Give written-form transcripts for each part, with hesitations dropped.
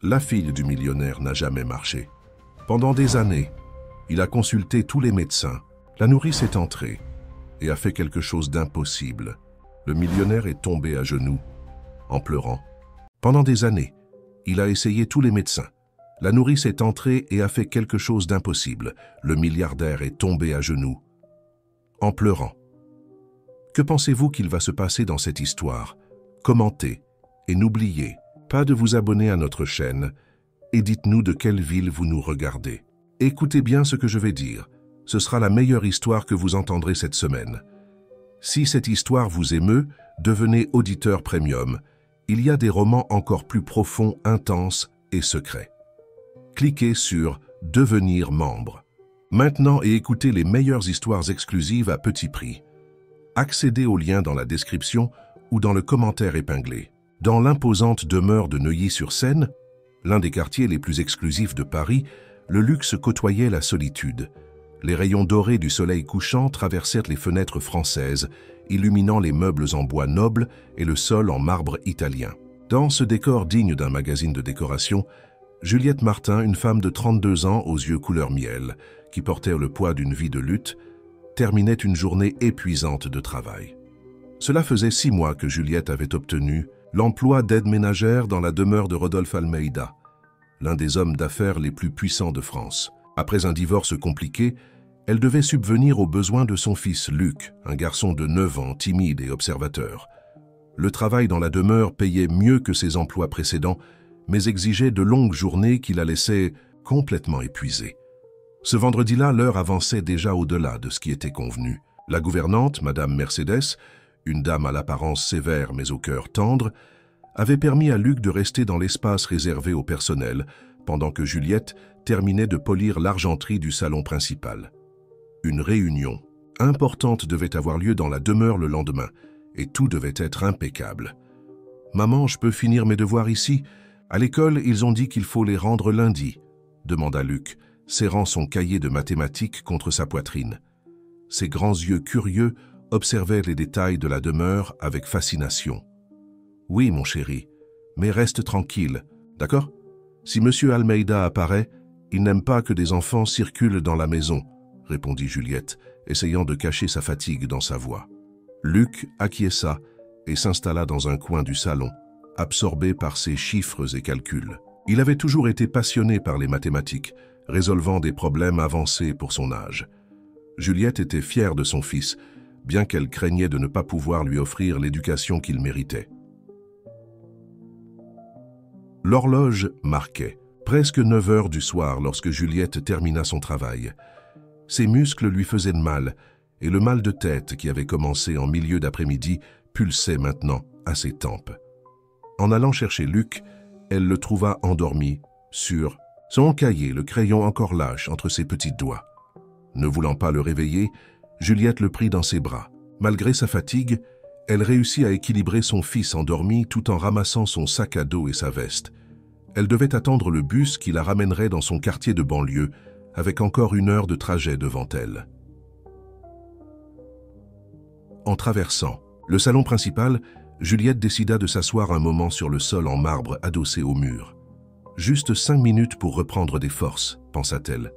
La fille du millionnaire n'a jamais marché. Pendant des années, il a consulté tous les médecins. La nourrice est entrée et a fait quelque chose d'impossible. Le millionnaire est tombé à genoux, en pleurant. Pendant des années, il a essayé tous les médecins. La nourrice est entrée et a fait quelque chose d'impossible. Le milliardaire est tombé à genoux, en pleurant. Que pensez-vous qu'il va se passer dans cette histoire? Commentez et n'oubliez pas de vous abonner à notre chaîne et dites-nous de quelle ville vous nous regardez. Écoutez bien ce que je vais dire. Ce sera la meilleure histoire que vous entendrez cette semaine. Si cette histoire vous émeut, devenez auditeur premium. Il y a des romans encore plus profonds, intenses et secrets. Cliquez sur « Devenir membre ». Maintenant et écoutez les meilleures histoires exclusives à petit prix. Accédez au lien dans la description ou dans le commentaire épinglé. Dans l'imposante demeure de Neuilly-sur-Seine, l'un des quartiers les plus exclusifs de Paris, le luxe côtoyait la solitude. Les rayons dorés du soleil couchant traversèrent les fenêtres françaises, illuminant les meubles en bois noble et le sol en marbre italien. Dans ce décor digne d'un magazine de décoration, Juliette Martin, une femme de 32 ans aux yeux couleur miel, qui portait le poids d'une vie de lutte, terminait une journée épuisante de travail. Cela faisait 6 mois que Juliette avait obtenu l'emploi d'aide ménagère dans la demeure de Rodolphe Almeida, l'un des hommes d'affaires les plus puissants de France. Après un divorce compliqué, elle devait subvenir aux besoins de son fils Luc, un garçon de 9 ans, timide et observateur. Le travail dans la demeure payait mieux que ses emplois précédents, mais exigeait de longues journées qui la laissaient complètement épuisée. Ce vendredi-là, l'heure avançait déjà au-delà de ce qui était convenu. La gouvernante, Madame Mercedes, une dame à l'apparence sévère mais au cœur tendre, avait permis à Luc de rester dans l'espace réservé au personnel, pendant que Juliette terminait de polir l'argenterie du salon principal. Une réunion importante devait avoir lieu dans la demeure le lendemain, et tout devait être impeccable. « Maman, je peux finir mes devoirs ici? À l'école, ils ont dit qu'il faut les rendre lundi, » demanda Luc, serrant son cahier de mathématiques contre sa poitrine. Ses grands yeux curieux observaient les détails de la demeure avec fascination. « Oui, mon chéri, mais reste tranquille, d'accord? Si Monsieur Almeida apparaît, il n'aime pas que des enfants circulent dans la maison, » répondit Juliette, essayant de cacher sa fatigue dans sa voix. Luc acquiesça et s'installa dans un coin du salon, absorbé par ses chiffres et calculs. Il avait toujours été passionné par les mathématiques, résolvant des problèmes avancés pour son âge. Juliette était fière de son fils, bien qu'elle craignait de ne pas pouvoir lui offrir l'éducation qu'il méritait. L'horloge marquait. Presque 9 heures du soir lorsque Juliette termina son travail. Ses muscles lui faisaient mal, et le mal de tête qui avait commencé en milieu d'après-midi pulsait maintenant à ses tempes. En allant chercher Luc, elle le trouva endormi, sur son cahier, le crayon encore lâche entre ses petits doigts. Ne voulant pas le réveiller, Juliette le prit dans ses bras. Malgré sa fatigue, elle réussit à équilibrer son fils endormi tout en ramassant son sac à dos et sa veste. Elle devait attendre le bus qui la ramènerait dans son quartier de banlieue, avec encore 1 heure de trajet devant elle. En traversant le salon principal, Juliette décida de s'asseoir un moment sur le sol en marbre adossé au mur. « Juste 5 minutes pour reprendre des forces », pensa-t-elle.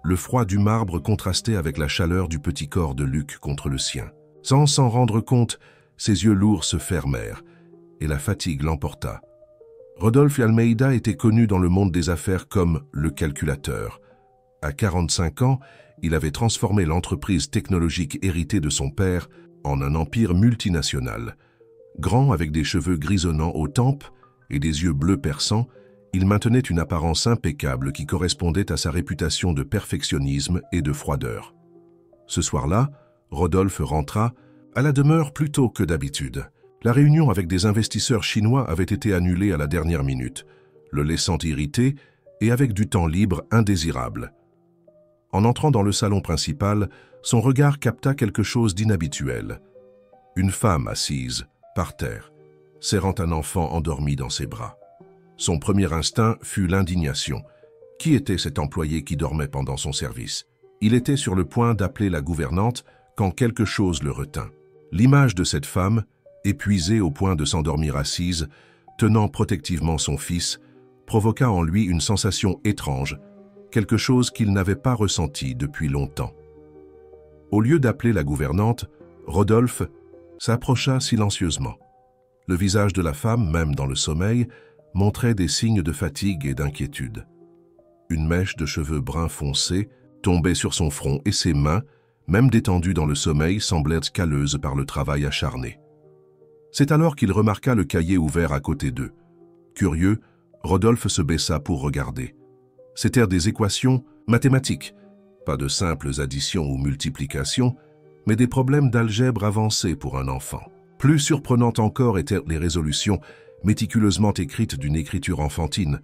Le froid du marbre contrastait avec la chaleur du petit corps de Luc contre le sien. Sans s'en rendre compte, ses yeux lourds se fermèrent et la fatigue l'emporta. Rodolphe Almeida était connu dans le monde des affaires comme le calculateur. À 45 ans, il avait transformé l'entreprise technologique héritée de son père en un empire multinational. Grand avec des cheveux grisonnants aux tempes et des yeux bleus perçants, il maintenait une apparence impeccable qui correspondait à sa réputation de perfectionnisme et de froideur. Ce soir-là, Rodolphe rentra à la demeure plus tôt que d'habitude. La réunion avec des investisseurs chinois avait été annulée à la dernière minute, le laissant irrité et avec du temps libre indésirable. En entrant dans le salon principal, son regard capta quelque chose d'inhabituel. Une femme assise, par terre, serrant un enfant endormi dans ses bras. Son premier instinct fut l'indignation. Qui était cet employé qui dormait pendant son service? Il était sur le point d'appeler la gouvernante quand quelque chose le retint. L'image de cette femme, épuisée au point de s'endormir assise, tenant protectivement son fils, provoqua en lui une sensation étrange, quelque chose qu'il n'avait pas ressenti depuis longtemps. Au lieu d'appeler la gouvernante, Rodolphe s'approcha silencieusement. Le visage de la femme, même dans le sommeil, montrait des signes de fatigue et d'inquiétude. Une mèche de cheveux bruns foncés tombait sur son front et ses mains, même détendues dans le sommeil, semblaient calleuses par le travail acharné. C'est alors qu'il remarqua le cahier ouvert à côté d'eux. Curieux, Rodolphe se baissa pour regarder. C'étaient des équations mathématiques, pas de simples additions ou multiplications, mais des problèmes d'algèbre avancés pour un enfant. Plus surprenantes encore étaient les résolutions, méticuleusement écrites d'une écriture enfantine,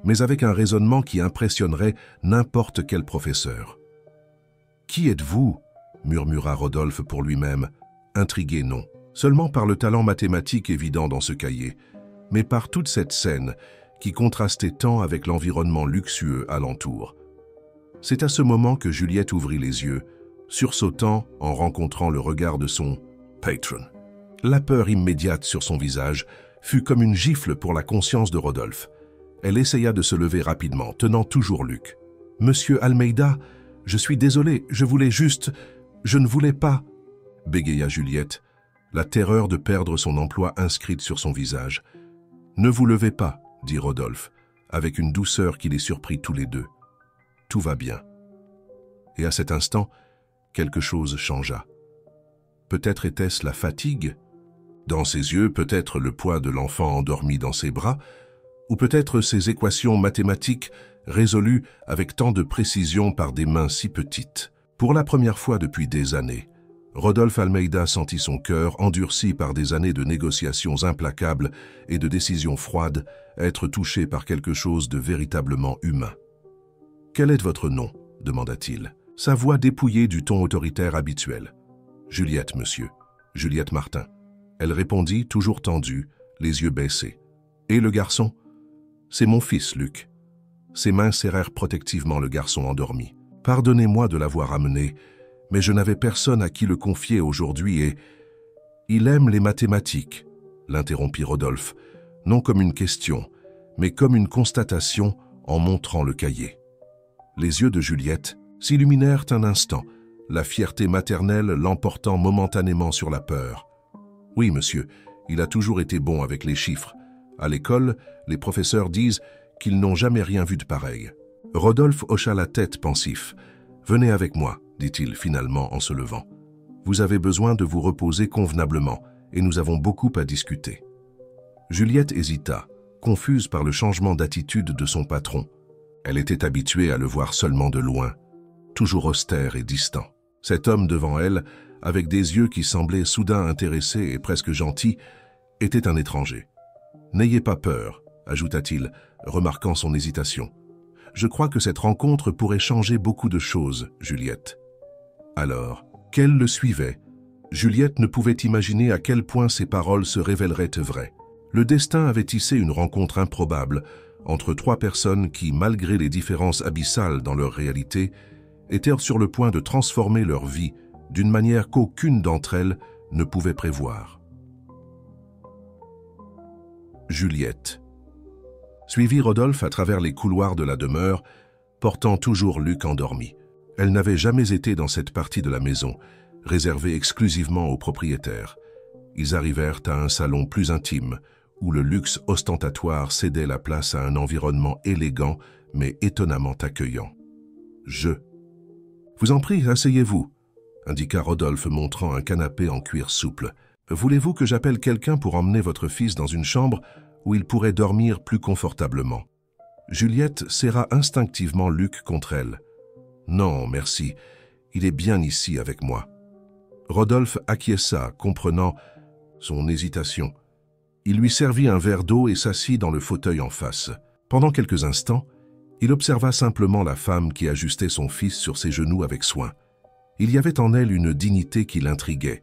mais avec un raisonnement qui impressionnerait n'importe quel professeur. « Qui êtes-vous » murmura Rodolphe pour lui-même, intrigué non, seulement par le talent mathématique évident dans ce cahier, mais par toute cette scène qui contrastait tant avec l'environnement luxueux alentour. C'est à ce moment que Juliette ouvrit les yeux, sursautant en rencontrant le regard de son « patron ». La peur immédiate sur son visage fut comme une gifle pour la conscience de Rodolphe. Elle essaya de se lever rapidement, tenant toujours Luc. « Monsieur Almeida, je suis désolé, je ne voulais pas... » bégaya Juliette, la terreur de perdre son emploi inscrite sur son visage. « Ne vous levez pas, » dit Rodolphe, avec une douceur qui les surprit tous les deux. « Tout va bien. » Et à cet instant, quelque chose changea. Peut-être était-ce la fatigue? Dans ses yeux, peut-être le poids de l'enfant endormi dans ses bras, ou peut-être ces équations mathématiques résolues avec tant de précision par des mains si petites. Pour la première fois depuis des années, Rodolphe Almeida sentit son cœur, endurci par des années de négociations implacables et de décisions froides, être touché par quelque chose de véritablement humain. « Quel est votre nom ?» demanda-t-il, sa voix dépouillée du ton autoritaire habituel. « Juliette, monsieur. Juliette Martin. » Elle répondit, toujours tendue, les yeux baissés. « Et le garçon ?»« C'est mon fils, Luc. » Ses mains serrèrent protectivement le garçon endormi. « Pardonnez-moi de l'avoir amené, mais je n'avais personne à qui le confier aujourd'hui et... »« Il aime les mathématiques, » l'interrompit Rodolphe, non comme une question, mais comme une constatation en montrant le cahier. Les yeux de Juliette s'illuminèrent un instant, la fierté maternelle l'emportant momentanément sur la peur. « Oui, monsieur, il a toujours été bon avec les chiffres. À l'école, les professeurs disent qu'ils n'ont jamais rien vu de pareil. » Rodolphe hocha la tête pensif. « Venez avec moi, » dit-il finalement en se levant. « Vous avez besoin de vous reposer convenablement et nous avons beaucoup à discuter. » Juliette hésita, confuse par le changement d'attitude de son patron. Elle était habituée à le voir seulement de loin, toujours austère et distant. Cet homme devant elle, avec des yeux qui semblaient soudain intéressés et presque gentils, était un étranger. « N'ayez pas peur, » ajouta-t-il, remarquant son hésitation. « Je crois que cette rencontre pourrait changer beaucoup de choses, Juliette. » Alors, qu'elle le suivait, Juliette ne pouvait imaginer à quel point ses paroles se révéleraient vraies. Le destin avait tissé une rencontre improbable entre trois personnes qui, malgré les différences abyssales dans leur réalité, étaient sur le point de transformer leur vie d'une manière qu'aucune d'entre elles ne pouvait prévoir. Juliette suivit Rodolphe à travers les couloirs de la demeure, portant toujours Luc endormi. Elle n'avait jamais été dans cette partie de la maison, réservée exclusivement aux propriétaires. Ils arrivèrent à un salon plus intime, où le luxe ostentatoire cédait la place à un environnement élégant, mais étonnamment accueillant. « Je. »« Vous en prie, asseyez-vous » indiqua Rodolphe montrant un canapé en cuir souple. « Voulez-vous que j'appelle quelqu'un pour emmener votre fils dans une chambre où il pourrait dormir plus confortablement ?» Juliette serra instinctivement Luc contre elle. « Non, merci, il est bien ici avec moi. » Rodolphe acquiesça, comprenant son hésitation. Il lui servit un verre d'eau et s'assit dans le fauteuil en face. Pendant quelques instants, il observa simplement la femme qui ajustait son fils sur ses genoux avec soin. Il y avait en elle une dignité qui l'intriguait,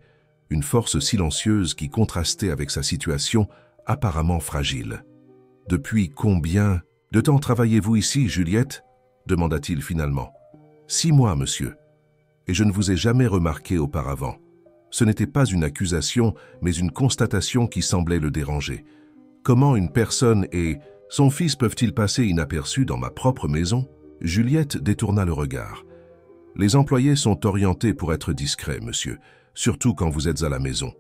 une force silencieuse qui contrastait avec sa situation apparemment fragile. « Depuis combien de temps travaillez-vous ici, Juliette ?» demanda-t-il finalement. « 6 mois, monsieur. Et je ne vous ai jamais remarqué auparavant. » Ce n'était pas une accusation, mais une constatation qui semblait le déranger. Comment une personne est Son fils peuvent-ils passer inaperçus dans ma propre maison? Juliette détourna le regard. Les employés sont orientés pour être discrets, monsieur, surtout quand vous êtes à la maison.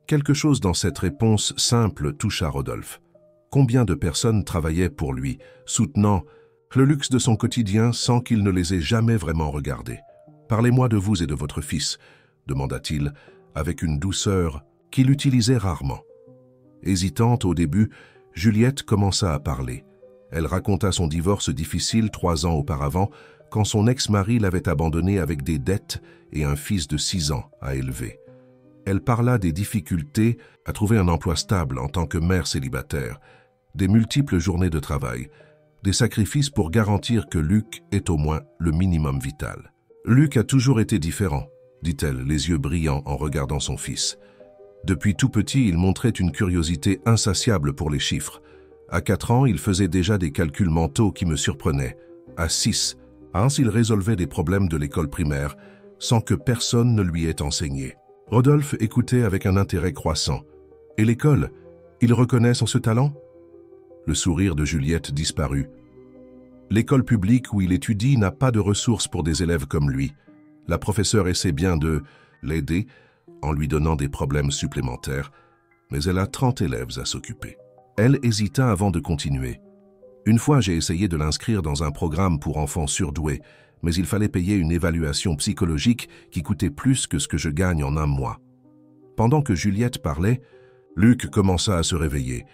Quelque chose dans cette réponse simple toucha Rodolphe. Combien de personnes travaillaient pour lui, soutenant le luxe de son quotidien sans qu'il ne les ait jamais vraiment regardés? Parlez-moi de vous et de votre fils, demanda-t-il, avec une douceur qu'il utilisait rarement. Hésitante au début, Juliette commença à parler. Elle raconta son divorce difficile 3 ans auparavant, quand son ex-mari l'avait abandonnée avec des dettes et un fils de 6 ans à élever. Elle parla des difficultés à trouver un emploi stable en tant que mère célibataire, des multiples journées de travail, des sacrifices pour garantir que Luc ait au moins le minimum vital. « Luc a toujours été différent », dit-elle, les yeux brillants en regardant son fils. Depuis tout petit, il montrait une curiosité insatiable pour les chiffres. À 4 ans, il faisait déjà des calculs mentaux qui me surprenaient. À 6, il résolvait des problèmes de l'école primaire, sans que personne ne lui ait enseigné. Rodolphe écoutait avec un intérêt croissant. « Et l'école? Il reconnaît ce talent ?» Le sourire de Juliette disparut. L'école publique où il étudie n'a pas de ressources pour des élèves comme lui. La professeure essaie bien de l'aider en lui donnant des problèmes supplémentaires, mais elle a 30 élèves à s'occuper. Elle hésita avant de continuer. Une fois, j'ai essayé de l'inscrire dans un programme pour enfants surdoués, mais il fallait payer une évaluation psychologique qui coûtait plus que ce que je gagne en un mois. Pendant que Juliette parlait, Luc commença à se réveiller,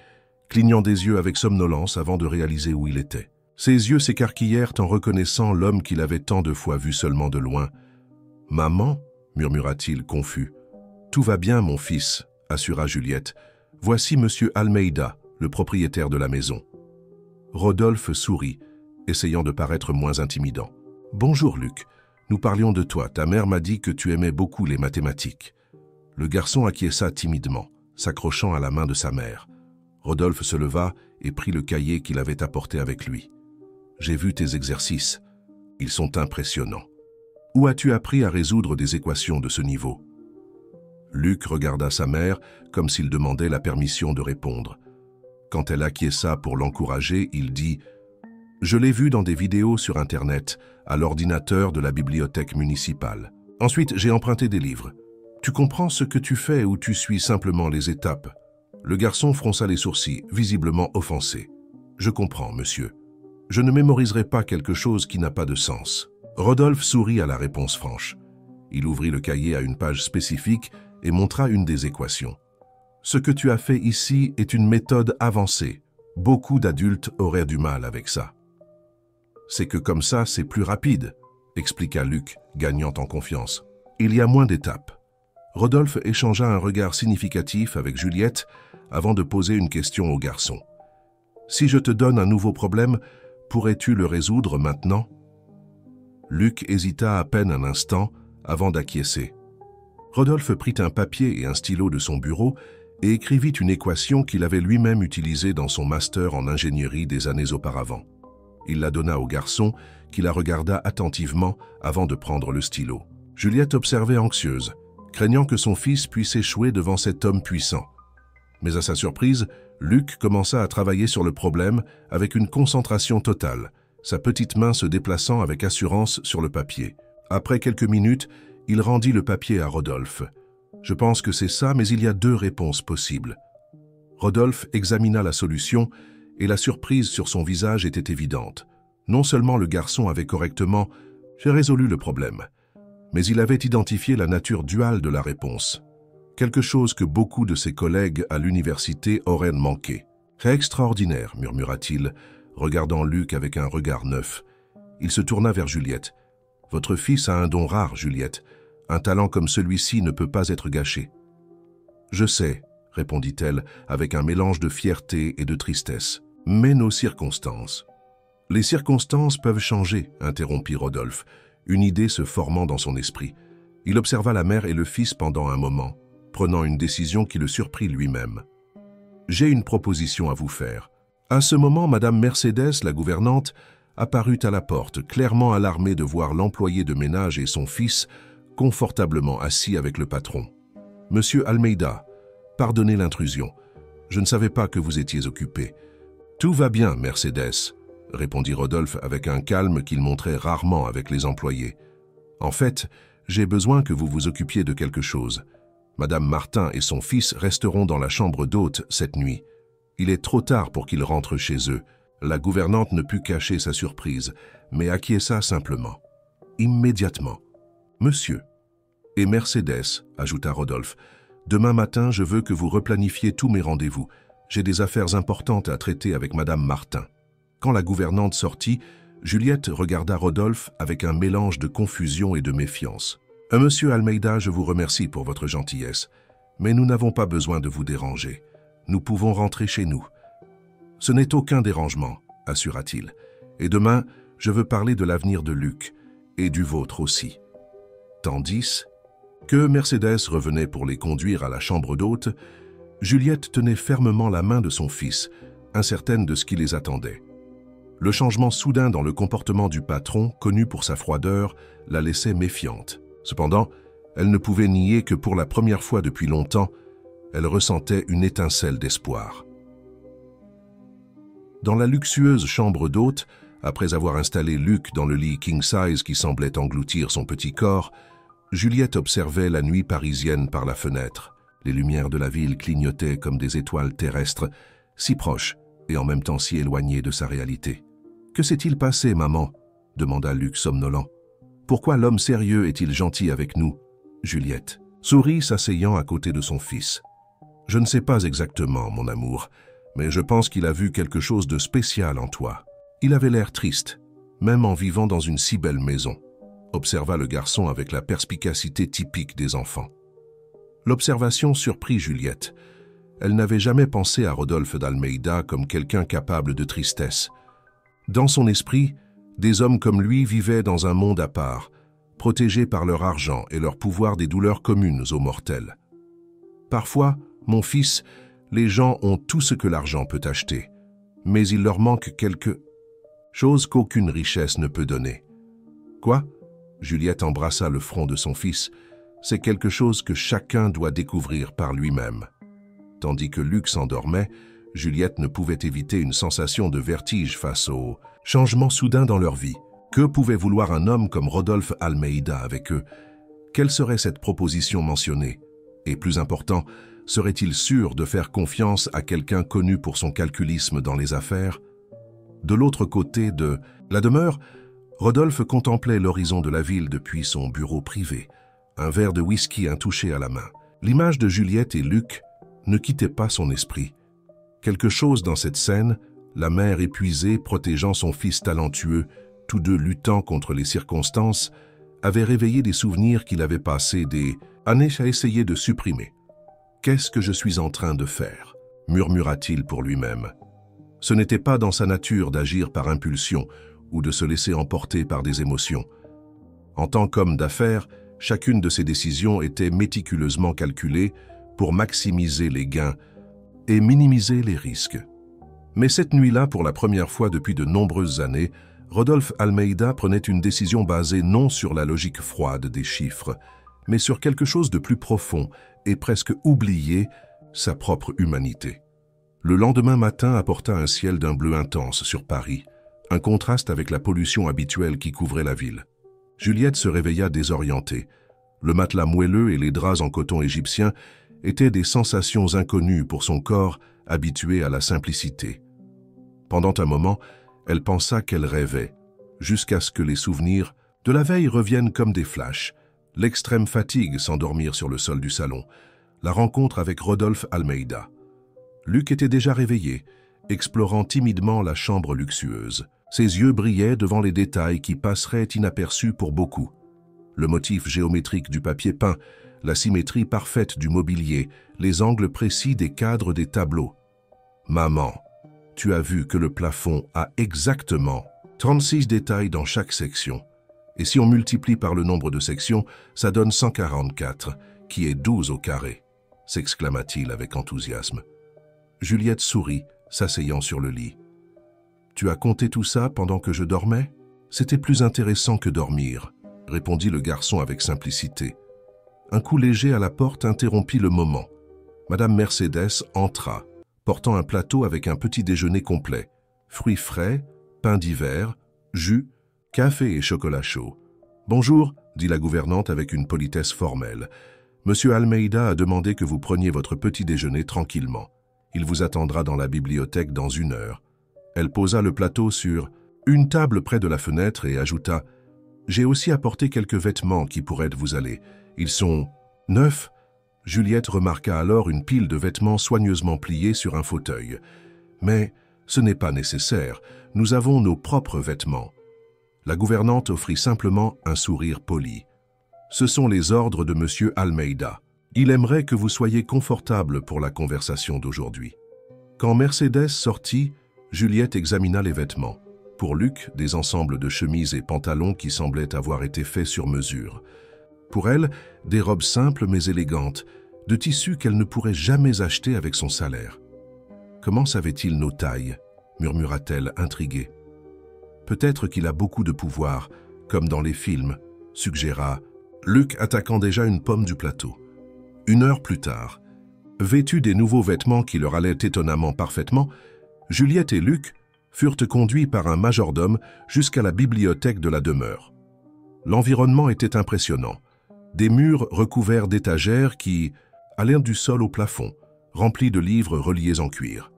clignant des yeux avec somnolence avant de réaliser où il était. Ses yeux s'écarquillèrent en reconnaissant l'homme qu'il avait tant de fois vu seulement de loin. « Maman » murmura-t-il confus. « Tout va bien, mon fils » assura Juliette. « Voici Monsieur Almeida, le propriétaire de la maison. » Rodolphe sourit, essayant de paraître moins intimidant. « Bonjour, Luc. Nous parlions de toi. Ta mère m'a dit que tu aimais beaucoup les mathématiques. » Le garçon acquiesça timidement, s'accrochant à la main de sa mère. Rodolphe se leva et prit le cahier qu'il avait apporté avec lui. « J'ai vu tes exercices. Ils sont impressionnants. Où as-tu appris à résoudre des équations de ce niveau ?» Luc regarda sa mère comme s'il demandait la permission de répondre. Quand elle acquiesça pour l'encourager, il dit « Je l'ai vu dans des vidéos sur Internet, à l'ordinateur de la bibliothèque municipale. Ensuite, j'ai emprunté des livres. Tu comprends ce que tu fais ou tu suis simplement les étapes ?» Le garçon fronça les sourcils, visiblement offensé. « Je comprends, monsieur. Je ne mémoriserai pas quelque chose qui n'a pas de sens. » Rodolphe sourit à la réponse franche. Il ouvrit le cahier à une page spécifique et montra une des équations. « Ce que tu as fait ici est une méthode avancée. Beaucoup d'adultes auraient du mal avec ça. »« C'est que comme ça, c'est plus rapide, » expliqua Luc, gagnant en confiance. « Il y a moins d'étapes. » Rodolphe échangea un regard significatif avec Juliette avant de poser une question au garçon. « Si je te donne un nouveau problème, pourrais-tu le résoudre maintenant ?» Luc hésita à peine un instant avant d'acquiescer. Rodolphe prit un papier et un stylo de son bureau et écrivit une équation qu'il avait lui-même utilisée dans son master en ingénierie des années auparavant. Il la donna au garçon, qui la regarda attentivement avant de prendre le stylo. Juliette observait anxieuse, craignant que son fils puisse échouer devant cet homme puissant. Mais à sa surprise, Luc commença à travailler sur le problème avec une concentration totale, sa petite main se déplaçant avec assurance sur le papier. Après quelques minutes, il rendit le papier à Rodolphe. « Je pense que c'est ça, mais il y a 2 réponses possibles. » Rodolphe examina la solution et la surprise sur son visage était évidente. Non seulement le garçon avait correctement « résolu le problème », mais il avait identifié la nature duale de la réponse. Quelque chose que beaucoup de ses collègues à l'université auraient manqué. « C'est extraordinaire », murmura-t-il, regardant Luc avec un regard neuf. Il se tourna vers Juliette. « Votre fils a un don rare, Juliette. Un talent comme celui-ci ne peut pas être gâché. »« Je sais, » répondit-elle avec un mélange de fierté et de tristesse. « Mais nos circonstances. »« Les circonstances peuvent changer, » interrompit Rodolphe, une idée se formant dans son esprit. Il observa la mère et le fils pendant un moment, prenant une décision qui le surprit lui-même. « J'ai une proposition à vous faire. » À ce moment, Madame Mercedes, la gouvernante, apparut à la porte, clairement alarmée de voir l'employé de ménage et son fils confortablement assis avec le patron. « Monsieur Almeida, pardonnez l'intrusion. Je ne savais pas que vous étiez occupé. Tout va bien, Mercedes, répondit Rodolphe avec un calme qu'il montrait rarement avec les employés. En fait, j'ai besoin que vous vous occupiez de quelque chose. Madame Martin et son fils resteront dans la chambre d'hôte cette nuit. Il est trop tard pour qu'ils rentrent chez eux. La gouvernante ne put cacher sa surprise, mais acquiesça simplement. Immédiatement. Monsieur. Et Mercedes, ajouta Rodolphe, demain matin, je veux que vous replanifiez tous mes rendez-vous. J'ai des affaires importantes à traiter avec Madame Martin. Quand la gouvernante sortit, Juliette regarda Rodolphe avec un mélange de confusion et de méfiance. « Monsieur Almeida, je vous remercie pour votre gentillesse, mais nous n'avons pas besoin de vous déranger. Nous pouvons rentrer chez nous. »« Ce n'est aucun dérangement, » assura-t-il. « Et demain, je veux parler de l'avenir de Luc, et du vôtre aussi. » Tandis que Mercedes revenait pour les conduire à la chambre d'hôte, Juliette tenait fermement la main de son fils, incertaine de ce qui les attendait. Le changement soudain dans le comportement du patron, connu pour sa froideur, la laissait méfiante. Cependant, elle ne pouvait nier que pour la première fois depuis longtemps, elle ressentait une étincelle d'espoir. Dans la luxueuse chambre d'hôte, après avoir installé Luc dans le lit king-size qui semblait engloutir son petit corps, Juliette observait la nuit parisienne par la fenêtre. Les lumières de la ville clignotaient comme des étoiles terrestres, si proches et en même temps si éloignées de sa réalité. « Que s'est-il passé, maman » demanda Luc somnolent. « Pourquoi l'homme sérieux est-il gentil avec nous ?» Juliette sourit, s'asseyant à côté de son fils. « Je ne sais pas exactement, mon amour, mais je pense qu'il a vu quelque chose de spécial en toi. Il avait l'air triste, même en vivant dans une si belle maison. » observa le garçon avec la perspicacité typique des enfants. L'observation surprit Juliette. Elle n'avait jamais pensé à Rodolphe d'Almeida comme quelqu'un capable de tristesse. Dans son esprit, des hommes comme lui vivaient dans un monde à part, protégés par leur argent et leur pouvoir des douleurs communes aux mortels. Parfois, mon fils, les gens ont tout ce que l'argent peut acheter, mais il leur manque quelque chose qu'aucune richesse ne peut donner. Quoi ? Juliette embrassa le front de son fils. C'est quelque chose que chacun doit découvrir par lui-même. Tandis que Luc s'endormait, Juliette ne pouvait éviter une sensation de vertige face au changement soudain dans leur vie. Que pouvait vouloir un homme comme Rodolphe Almeida avec eux? Quelle serait cette proposition mentionnée? Et plus important, serait-il sûr de faire confiance à quelqu'un connu pour son calculisme dans les affaires? De l'autre côté de la demeure, Rodolphe contemplait l'horizon de la ville depuis son bureau privé, un verre de whisky intouché à la main. L'image de Juliette et Luc ne quittait pas son esprit. Quelque chose dans cette scène, la mère épuisée protégeant son fils talentueux, tous deux luttant contre les circonstances, avait réveillé des souvenirs qu'il avait passés des années à essayer de supprimer. « Qu'est-ce que je suis en train de faire ?» murmura-t-il pour lui-même. Ce n'était pas dans sa nature d'agir par impulsion ou de se laisser emporter par des émotions. En tant qu'homme d'affaires, chacune de ses décisions était méticuleusement calculée pour maximiser les gains et minimiser les risques. Mais cette nuit-là, pour la première fois depuis de nombreuses années, Rodolphe Almeida prenait une décision basée non sur la logique froide des chiffres, mais sur quelque chose de plus profond et presque oublié, sa propre humanité. Le lendemain matin apporta un ciel d'un bleu intense sur Paris, un contraste avec la pollution habituelle qui couvrait la ville. Juliette se réveilla désorientée. Le matelas moelleux et les draps en coton égyptien étaient des sensations inconnues pour son corps habitué à la simplicité. Pendant un moment, elle pensa qu'elle rêvait, jusqu'à ce que les souvenirs de la veille reviennent comme des flashs. L'extrême fatigue s'endormir sur le sol du salon, la rencontre avec Rodolphe Almeida. Luc était déjà réveillé, explorant timidement la chambre luxueuse. Ses yeux brillaient devant les détails qui passeraient inaperçus pour beaucoup. Le motif géométrique du papier peint, la symétrie parfaite du mobilier, les angles précis des cadres des tableaux. « Maman, tu as vu que le plafond a exactement 36 détails dans chaque section. Et si on multiplie par le nombre de sections, ça donne 144, qui est 12 au carré, » s'exclama-t-il avec enthousiasme. Juliette sourit, s'asseyant sur le lit. « Tu as compté tout ça pendant que je dormais? C'était plus intéressant que dormir, » répondit le garçon avec simplicité. Un coup léger à la porte interrompit le moment. Madame Mercedes entra, portant un plateau avec un petit déjeuner complet. Fruits frais, pain d'hiver, jus, café et chocolat chaud. « Bonjour », dit la gouvernante avec une politesse formelle. « Monsieur Almeida a demandé que vous preniez votre petit déjeuner tranquillement. Il vous attendra dans la bibliothèque dans 1 heure. » Elle posa le plateau sur une table près de la fenêtre et ajouta « J'ai aussi apporté quelques vêtements qui pourraient vous aller. Ils sont neufs. » Juliette remarqua alors une pile de vêtements soigneusement pliés sur un fauteuil. « Mais ce n'est pas nécessaire. Nous avons nos propres vêtements. » La gouvernante offrit simplement un sourire poli. « Ce sont les ordres de Monsieur Almeida. Il aimerait que vous soyez confortable pour la conversation d'aujourd'hui. » Quand Mercedes sortit, Juliette examina les vêtements. Pour Luc, des ensembles de chemises et pantalons qui semblaient avoir été faits sur mesure. Pour elle, des robes simples mais élégantes, de tissus qu'elle ne pourrait jamais acheter avec son salaire. « Comment savait-il nos tailles » murmura-t-elle intriguée. « Peut-être qu'il a beaucoup de pouvoir, comme dans les films » suggéra Luc, attaquant déjà une pomme du plateau. 1 heure plus tard, vêtus des nouveaux vêtements qui leur allaient étonnamment parfaitement, Juliette et Luc furent conduits par un majordome jusqu'à la bibliothèque de la demeure. L'environnement était impressionnant. Des murs recouverts d'étagères qui allaient du sol au plafond, remplis de livres reliés en cuir.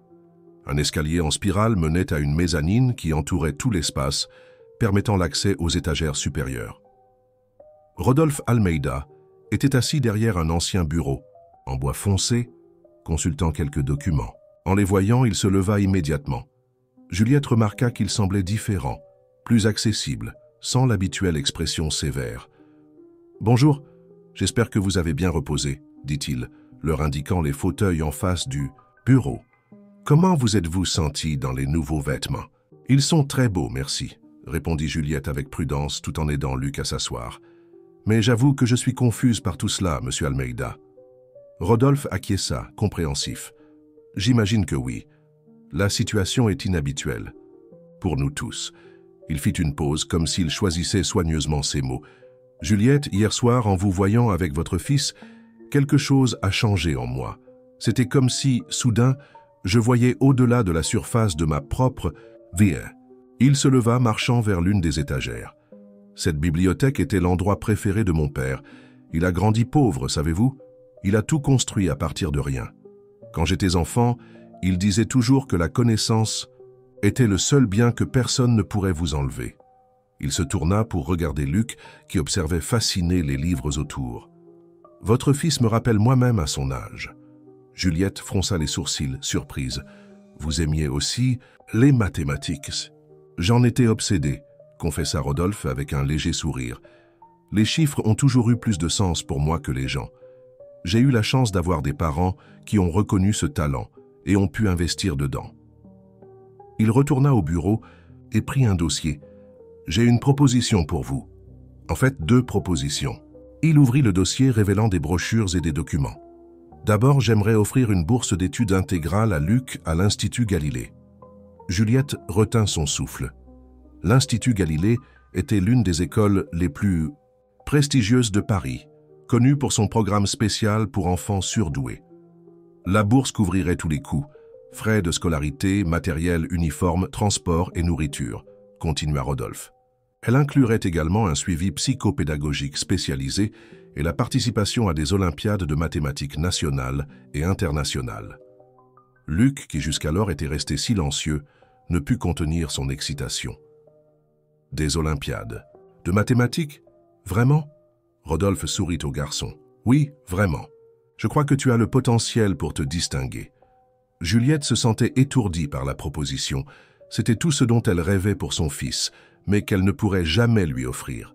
Un escalier en spirale menait à une mezzanine qui entourait tout l'espace, permettant l'accès aux étagères supérieures. Rodolphe Almeida était assis derrière un ancien bureau, en bois foncé, consultant quelques documents. En les voyant, il se leva immédiatement. Juliette remarqua qu'il semblait différent, plus accessible, sans l'habituelle expression sévère. « Bonjour, j'espère que vous avez bien reposé, » dit-il, leur indiquant les fauteuils en face du bureau. « Comment vous êtes-vous senti dans les nouveaux vêtements ?»« Ils sont très beaux, merci, » répondit Juliette avec prudence tout en aidant Luc à s'asseoir. « Mais j'avoue que je suis confuse par tout cela, monsieur Almeida. » Rodolphe acquiesça, compréhensif. « J'imagine que oui. La situation est inhabituelle. Pour nous tous. » Il fit une pause, comme s'il choisissait soigneusement ses mots. « Juliette, hier soir, en vous voyant avec votre fils, quelque chose a changé en moi. C'était comme si, soudain, je voyais au-delà de la surface de ma propre vie. » Il se leva, marchant vers l'une des étagères. Cette bibliothèque était l'endroit préféré de mon père. Il a grandi pauvre, savez-vous? Il a tout construit à partir de rien. Quand j'étais enfant, il disait toujours que la connaissance était le seul bien que personne ne pourrait vous enlever. Il se tourna pour regarder Luc, qui observait fasciné les livres autour. « Votre fils me rappelle moi-même à son âge. » Juliette fronça les sourcils, surprise. « Vous aimiez aussi les mathématiques. »« J'en étais obsédé, » confessa Rodolphe avec un léger sourire. « Les chiffres ont toujours eu plus de sens pour moi que les gens. J'ai eu la chance d'avoir des parents qui ont reconnu ce talent et ont pu investir dedans. » Il retourna au bureau et prit un dossier. « J'ai une proposition pour vous. En fait, 2 propositions. » Il ouvrit le dossier révélant des brochures et des documents. « D'abord, j'aimerais offrir une bourse d'études intégrale à Luc à l'Institut Galilée. » Juliette retint son souffle. L'Institut Galilée était l'une des écoles les plus prestigieuses de Paris, connue pour son programme spécial pour enfants surdoués. La bourse couvrirait tous les coûts, frais de scolarité, matériel, uniforme, transport et nourriture, continua Rodolphe. Elle inclurait également un suivi psychopédagogique spécialisé et la participation à des olympiades de mathématiques nationales et internationales. Luc, qui jusqu'alors était resté silencieux, ne put contenir son excitation. « Des olympiades. De mathématiques? Vraiment ?» Rodolphe sourit au garçon. « Oui, vraiment. Je crois que tu as le potentiel pour te distinguer. » Juliette se sentait étourdie par la proposition. C'était tout ce dont elle rêvait pour son fils, mais qu'elle ne pourrait jamais lui offrir.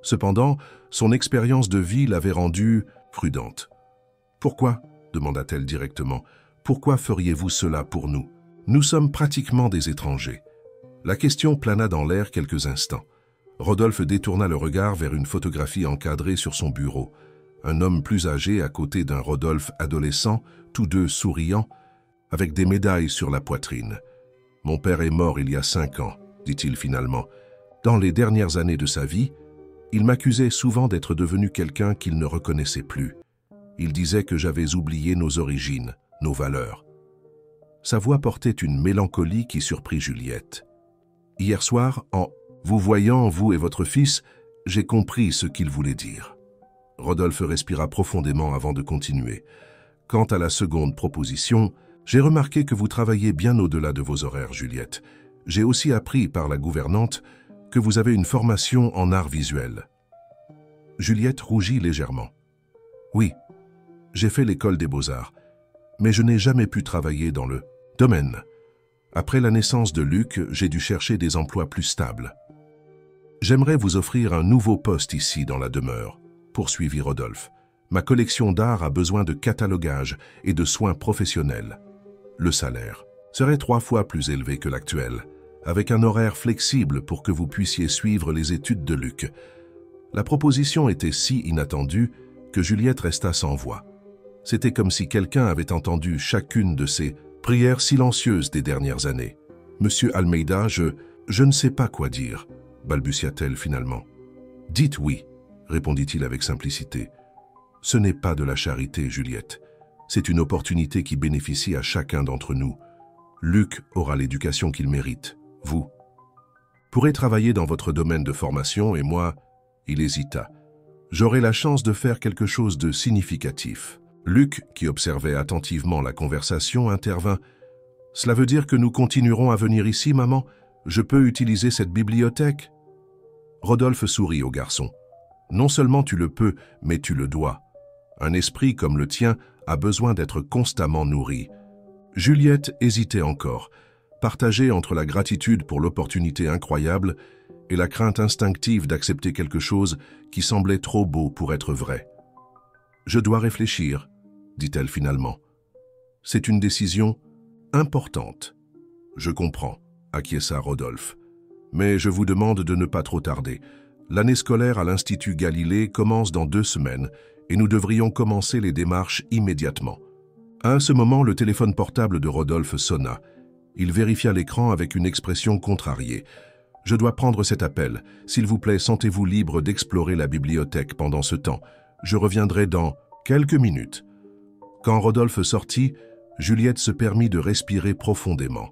Cependant, son expérience de vie l'avait rendue prudente. « Pourquoi ?» demanda-t-elle directement. « Pourquoi feriez-vous cela pour nous? Nous sommes pratiquement des étrangers. » La question plana dans l'air quelques instants. Rodolphe détourna le regard vers une photographie encadrée sur son bureau. Un homme plus âgé à côté d'un Rodolphe adolescent, tous deux souriants, avec des médailles sur la poitrine. « Mon père est mort il y a 5 ans, dit-il finalement. Dans les dernières années de sa vie, il m'accusait souvent d'être devenu quelqu'un qu'il ne reconnaissait plus. Il disait que j'avais oublié nos origines, nos valeurs. Sa voix portait une mélancolie qui surprit Juliette. « Hier soir, en vous voyant, vous et votre fils, j'ai compris ce qu'il voulait dire. » Rodolphe respira profondément avant de continuer. « Quant à la seconde proposition, j'ai remarqué que vous travaillez bien au-delà de vos horaires, Juliette. J'ai aussi appris par la gouvernante que vous avez une formation en art visuel. » Juliette rougit légèrement. « Oui, j'ai fait l'école des beaux-arts, mais je n'ai jamais pu travailler dans le domaine. Après la naissance de Luc, j'ai dû chercher des emplois plus stables. J'aimerais vous offrir un nouveau poste ici dans la demeure, poursuivit Rodolphe. Ma collection d'art a besoin de catalogage et de soins professionnels. Le salaire serait 3 fois plus élevé que l'actuel, avec un horaire flexible pour que vous puissiez suivre les études de Luc. » La proposition était si inattendue que Juliette resta sans voix. C'était comme si quelqu'un avait entendu chacune de ses prières silencieuses des dernières années. « Monsieur Almeida, je ne sais pas quoi dire, » balbutia-t-elle finalement. « Dites oui, » répondit-il avec simplicité. « Ce n'est pas de la charité, Juliette. C'est une opportunité qui bénéficie à chacun d'entre nous. Luc aura l'éducation qu'il mérite. Vous pourrez travailler dans votre domaine de formation et moi, » il hésita, « j'aurai la chance de faire quelque chose de significatif. » Luc, qui observait attentivement la conversation, intervint. « Cela veut dire que nous continuerons à venir ici, maman? Je peux utiliser cette bibliothèque ?» Rodolphe sourit au garçon. « Non seulement tu le peux, mais tu le dois. Un esprit comme le tien a besoin d'être constamment nourri. » Juliette hésitait encore, partagée entre la gratitude pour l'opportunité incroyable et la crainte instinctive d'accepter quelque chose qui semblait trop beau pour être vrai. « Je dois réfléchir, » dit-elle finalement. « C'est une décision importante. »« Je comprends, » acquiesça Rodolphe. « Mais je vous demande de ne pas trop tarder. L'année scolaire à l'Institut Galilée commence dans 2 semaines et nous devrions commencer les démarches immédiatement. » À ce moment, le téléphone portable de Rodolphe sonna. Il vérifia l'écran avec une expression contrariée. « Je dois prendre cet appel. S'il vous plaît, sentez-vous libre d'explorer la bibliothèque pendant ce temps. Je reviendrai dans quelques minutes. » Quand Rodolphe sortit, Juliette se permit de respirer profondément.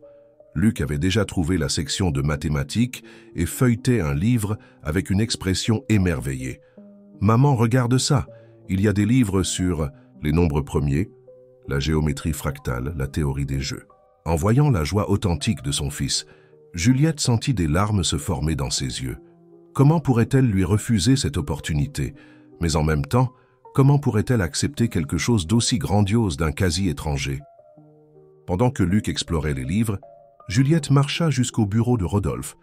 Luc avait déjà trouvé la section de mathématiques et feuilletait un livre avec une expression émerveillée. « Maman, regarde ça. Il y a des livres sur les nombres premiers, la géométrie fractale, la théorie des jeux. » En voyant la joie authentique de son fils, Juliette sentit des larmes se former dans ses yeux. Comment pourrait-elle lui refuser cette opportunité? Mais en même temps, comment pourrait-elle accepter quelque chose d'aussi grandiose d'un quasi-étranger? Pendant que Luc explorait les livres, Juliette marcha jusqu'au bureau de Rodolphe,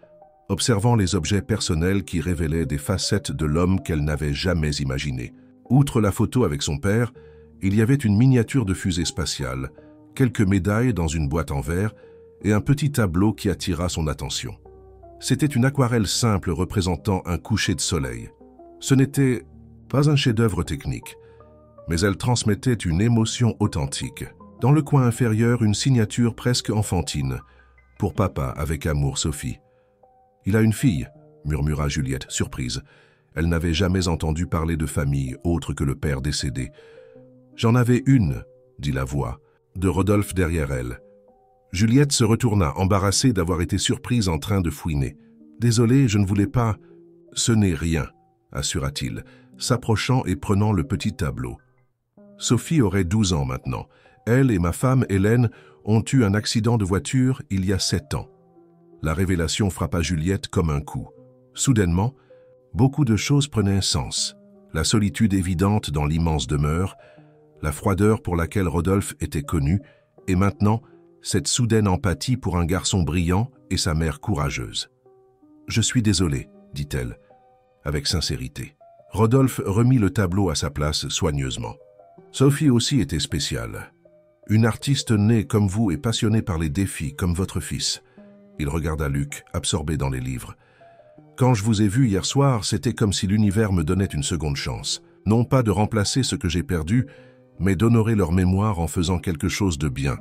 observant les objets personnels qui révélaient des facettes de l'homme qu'elle n'avait jamais imaginé. Outre la photo avec son père, il y avait une miniature de fusée spatiale, quelques médailles dans une boîte en verre et un petit tableau qui attira son attention. C'était une aquarelle simple représentant un coucher de soleil. Ce n'était pas un chef-d'œuvre technique, mais elle transmettait une émotion authentique. Dans le coin inférieur, une signature presque enfantine. « Pour papa, avec amour, Sophie. »« Il a une fille » murmura Juliette, surprise. Elle n'avait jamais entendu parler de famille autre que le père décédé. « J'en avais une » dit la voix de Rodolphe derrière elle. Juliette se retourna, embarrassée d'avoir été surprise en train de fouiner. « Désolé, je ne voulais pas... »« Ce n'est rien » assura-t-il, s'approchant et prenant le petit tableau. Sophie aurait 12 ans maintenant. Elle et ma femme, Hélène, ont eu un accident de voiture il y a 7 ans. La révélation frappa Juliette comme un coup. Soudainement, beaucoup de choses prenaient sens. La solitude évidente dans l'immense demeure, la froideur pour laquelle Rodolphe était connu, et maintenant, cette soudaine empathie pour un garçon brillant et sa mère courageuse. « Je suis désolée, » dit-elle, avec sincérité. Rodolphe remit le tableau à sa place soigneusement. Sophie aussi était spéciale. Une artiste née comme vous et passionnée par les défis comme votre fils. Il regarda Luc, absorbé dans les livres. Quand je vous ai vu hier soir, c'était comme si l'univers me donnait une seconde chance. Non pas de remplacer ce que j'ai perdu, mais d'honorer leur mémoire en faisant quelque chose de bien.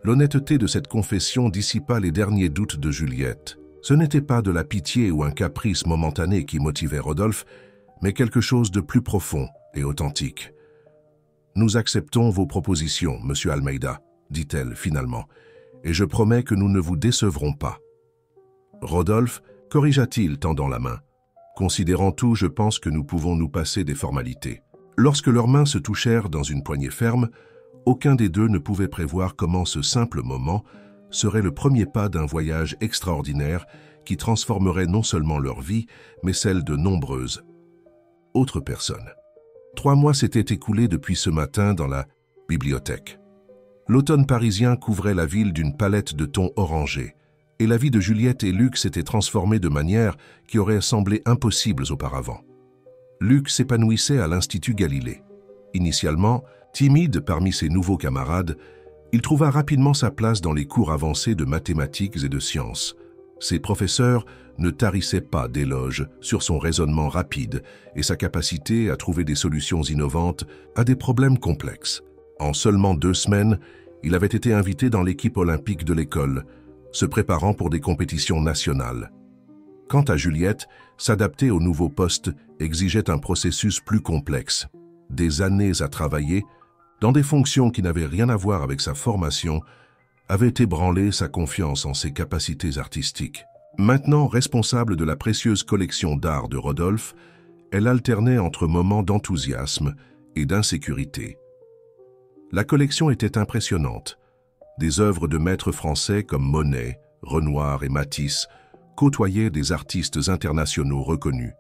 L'honnêteté de cette confession dissipa les derniers doutes de Juliette. Ce n'était pas de la pitié ou un caprice momentané qui motivait Rodolphe, mais quelque chose de plus profond et authentique. « Nous acceptons vos propositions, monsieur Almeida, » dit-elle finalement, « et je promets que nous ne vous décevrons pas. » Rodolphe, corrigea-t-il, tendant la main. « Considérant tout, je pense que nous pouvons nous passer des formalités. » Lorsque leurs mains se touchèrent dans une poignée ferme, aucun des deux ne pouvait prévoir comment ce simple moment serait le premier pas d'un voyage extraordinaire qui transformerait non seulement leur vie, mais celle de nombreuses autres personnes. 3 mois s'étaient écoulés depuis ce matin dans la bibliothèque. L'automne parisien couvrait la ville d'une palette de tons orangés, et la vie de Juliette et Luc s'était transformée de manière qui aurait semblé impossible auparavant. Luc s'épanouissait à l'Institut Galilée. Initialement, timide parmi ses nouveaux camarades, il trouva rapidement sa place dans les cours avancés de mathématiques et de sciences. Ses professeurs ne tarissaient pas d'éloges sur son raisonnement rapide et sa capacité à trouver des solutions innovantes à des problèmes complexes. En seulement 2 semaines, il avait été invité dans l'équipe olympique de l'école, se préparant pour des compétitions nationales. Quant à Juliette, s'adapter au nouveau poste exigeait un processus plus complexe. Des années à travailler, dans des fonctions qui n'avaient rien à voir avec sa formation, avaient ébranlé sa confiance en ses capacités artistiques. Maintenant responsable de la précieuse collection d'art de Rodolphe, elle alternait entre moments d'enthousiasme et d'insécurité. La collection était impressionnante. Des œuvres de maîtres français comme Monet, Renoir et Matisse côtoyaient des artistes internationaux reconnus.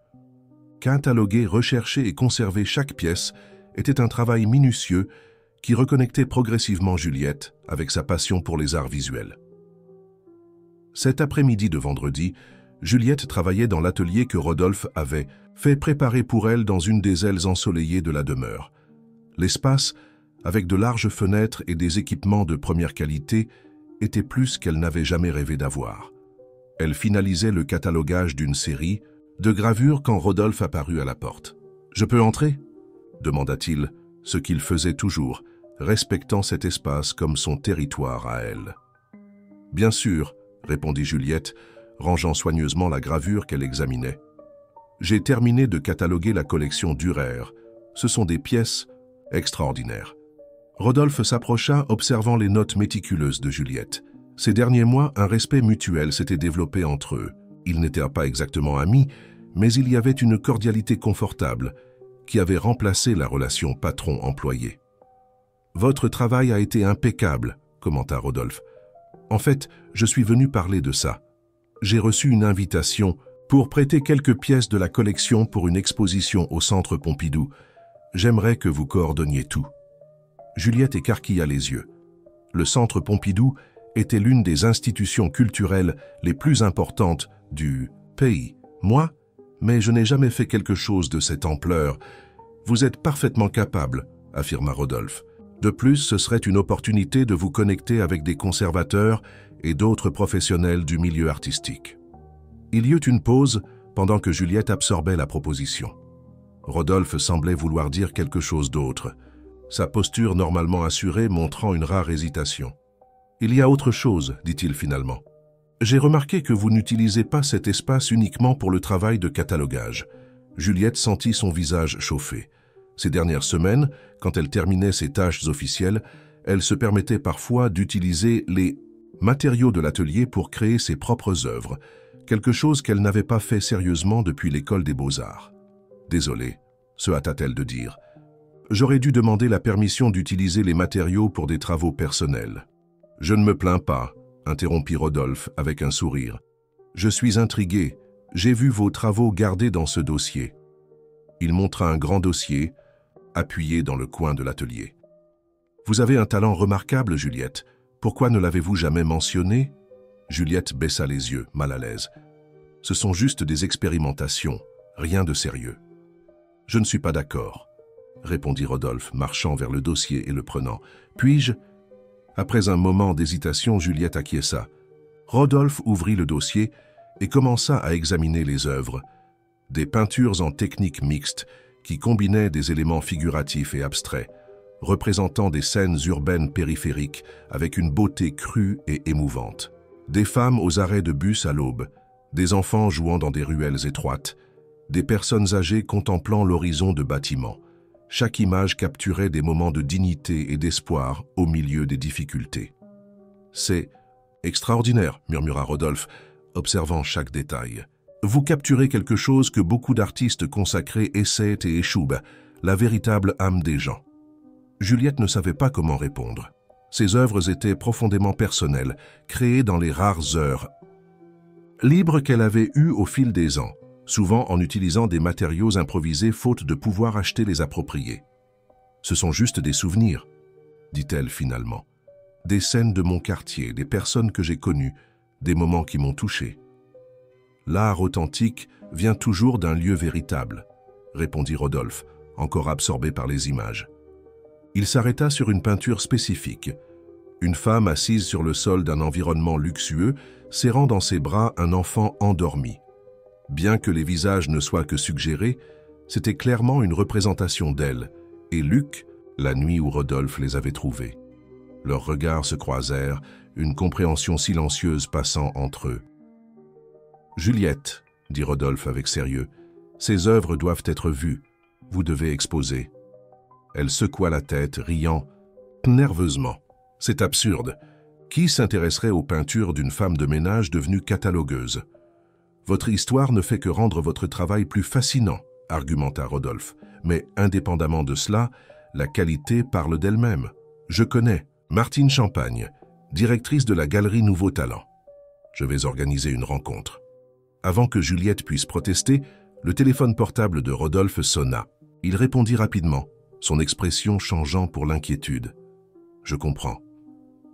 Cataloguer, rechercher et conserver chaque pièce était un travail minutieux qui reconnectait progressivement Juliette avec sa passion pour les arts visuels. Cet après-midi de vendredi, Juliette travaillait dans l'atelier que Rodolphe avait fait préparer pour elle dans une des ailes ensoleillées de la demeure. L'espace, avec de larges fenêtres et des équipements de première qualité, était plus qu'elle n'avait jamais rêvé d'avoir. Elle finalisait le catalogage d'une série de gravures quand Rodolphe apparut à la porte. « Je peux entrer ?» demanda-t-il, ce qu'il faisait toujours, respectant cet espace comme son territoire à elle. « Bien sûr, » répondit Juliette, rangeant soigneusement la gravure qu'elle examinait. « J'ai terminé de cataloguer la collection Dürer. Ce sont des pièces extraordinaires. » Rodolphe s'approcha, observant les notes méticuleuses de Juliette. Ces derniers mois, un respect mutuel s'était développé entre eux. Ils n'étaient pas exactement amis, mais il y avait une cordialité confortable qui avait remplacé la relation patron-employé. « Votre travail a été impeccable, » commenta Rodolphe. « En fait, je suis venu parler de ça. J'ai reçu une invitation pour prêter quelques pièces de la collection pour une exposition au Centre Pompidou. J'aimerais que vous coordonniez tout. » Juliette écarquilla les yeux. Le Centre Pompidou était l'une des institutions culturelles les plus importantes du pays. Moi, mais je n'ai jamais fait quelque chose de cette ampleur. Vous êtes parfaitement capable, affirma Rodolphe. De plus, ce serait une opportunité de vous connecter avec des conservateurs et d'autres professionnels du milieu artistique. Il y eut une pause pendant que Juliette absorbait la proposition. Rodolphe semblait vouloir dire quelque chose d'autre, sa posture normalement assurée montrant une rare hésitation. « Il y a autre chose, dit-il finalement. J'ai remarqué que vous n'utilisez pas cet espace uniquement pour le travail de catalogage. » Juliette sentit son visage chauffer. Ces dernières semaines, quand elle terminait ses tâches officielles, elle se permettait parfois d'utiliser les matériaux de l'atelier pour créer ses propres œuvres, quelque chose qu'elle n'avait pas fait sérieusement depuis l'école des beaux-arts. « Désolée, » se hâta-t-elle de dire. « J'aurais dû demander la permission d'utiliser les matériaux pour des travaux personnels. »« Je ne me plains pas, » interrompit Rodolphe avec un sourire. « Je suis intrigué. J'ai vu vos travaux gardés dans ce dossier. » Il montra un grand dossier, appuyé dans le coin de l'atelier. « Vous avez un talent remarquable, Juliette. Pourquoi ne l'avez-vous jamais mentionné ?» Juliette baissa les yeux, mal à l'aise. « Ce sont juste des expérimentations, rien de sérieux. »« Je ne suis pas d'accord, » répondit Rodolphe, marchant vers le dossier et le prenant. « Puis-je » Après un moment d'hésitation, Juliette acquiesça. Rodolphe ouvrit le dossier et commença à examiner les œuvres. Des peintures en technique mixte qui combinaient des éléments figuratifs et abstraits, représentant des scènes urbaines périphériques avec une beauté crue et émouvante. Des femmes aux arrêts de bus à l'aube, des enfants jouant dans des ruelles étroites, des personnes âgées contemplant l'horizon de bâtiments. Chaque image capturait des moments de dignité et d'espoir au milieu des difficultés. « C'est extraordinaire », murmura Rodolphe, observant chaque détail. « Vous capturez quelque chose que beaucoup d'artistes consacrés essaient et échouent, la véritable âme des gens. » Juliette ne savait pas comment répondre. Ses œuvres étaient profondément personnelles, créées dans les rares heures libres qu'elle avait eues au fil des ans, souvent en utilisant des matériaux improvisés faute de pouvoir acheter les appropriés. « Ce sont juste des souvenirs, » dit-elle finalement. « Des scènes de mon quartier, des personnes que j'ai connues, des moments qui m'ont touché. »« L'art authentique vient toujours d'un lieu véritable, » répondit Rodolphe, encore absorbé par les images. Il s'arrêta sur une peinture spécifique. Une femme assise sur le sol d'un environnement luxueux, serrant dans ses bras un enfant endormi. Bien que les visages ne soient que suggérés, c'était clairement une représentation d'elle, et Luc, la nuit où Rodolphe les avait trouvés. Leurs regards se croisèrent, une compréhension silencieuse passant entre eux. « Juliette, » dit Rodolphe avec sérieux, « ces œuvres doivent être vues. Vous devez exposer. » Elle secoua la tête, riant nerveusement. « C'est absurde. Qui s'intéresserait aux peintures d'une femme de ménage devenue catalogueuse ? Votre histoire ne fait que rendre votre travail plus fascinant, » argumenta Rodolphe. « Mais indépendamment de cela, la qualité parle d'elle-même. Je connais Martine Champagne, directrice de la Galerie Nouveau Talent. Je vais organiser une rencontre. » Avant que Juliette puisse protester, le téléphone portable de Rodolphe sonna. Il répondit rapidement, son expression changeant pour l'inquiétude. « Je comprends.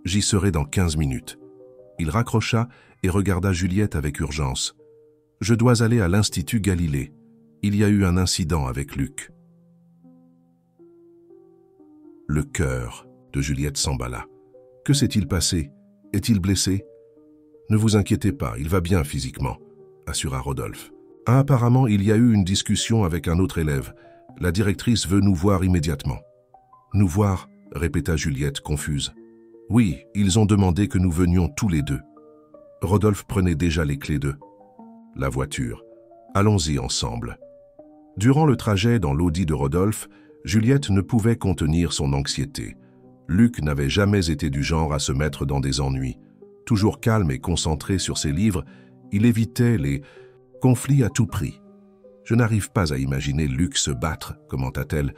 J'y serai dans 15 minutes. » Il raccrocha et regarda Juliette avec urgence. « Je dois aller à l'Institut Galilée. Il y a eu un incident avec Luc. » Le cœur de Juliette s'emballa. « Que s'est-il passé? Est-il blessé? » « Ne vous inquiétez pas, il va bien physiquement, » assura Rodolphe. « Apparemment, il y a eu une discussion avec un autre élève. La directrice veut nous voir immédiatement. »« Nous voir ?» répéta Juliette, confuse. « Oui, ils ont demandé que nous venions tous les deux. » Rodolphe prenait déjà les clés de la voiture. « Allons-y ensemble. » Durant le trajet dans l'Audi de Rodolphe, Juliette ne pouvait contenir son anxiété. Luc n'avait jamais été du genre à se mettre dans des ennuis. Toujours calme et concentré sur ses livres, il évitait les conflits à tout prix. « Je n'arrive pas à imaginer Luc se battre, » commenta-t-elle,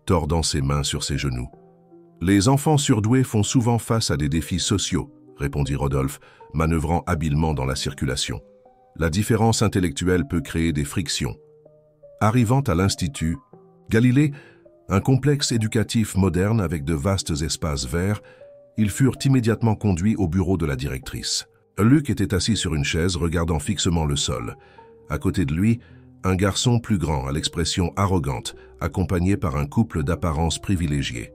tordant ses mains sur ses genoux. « Les enfants surdoués font souvent face à des défis sociaux, » répondit Rodolphe, manœuvrant habilement dans la circulation. « La différence intellectuelle peut créer des frictions. » Arrivant à l'Institut Galilée, un complexe éducatif moderne avec de vastes espaces verts, ils furent immédiatement conduits au bureau de la directrice. Luc était assis sur une chaise, regardant fixement le sol. À côté de lui, un garçon plus grand, à l'expression arrogante, accompagné par un couple d'apparence privilégiée.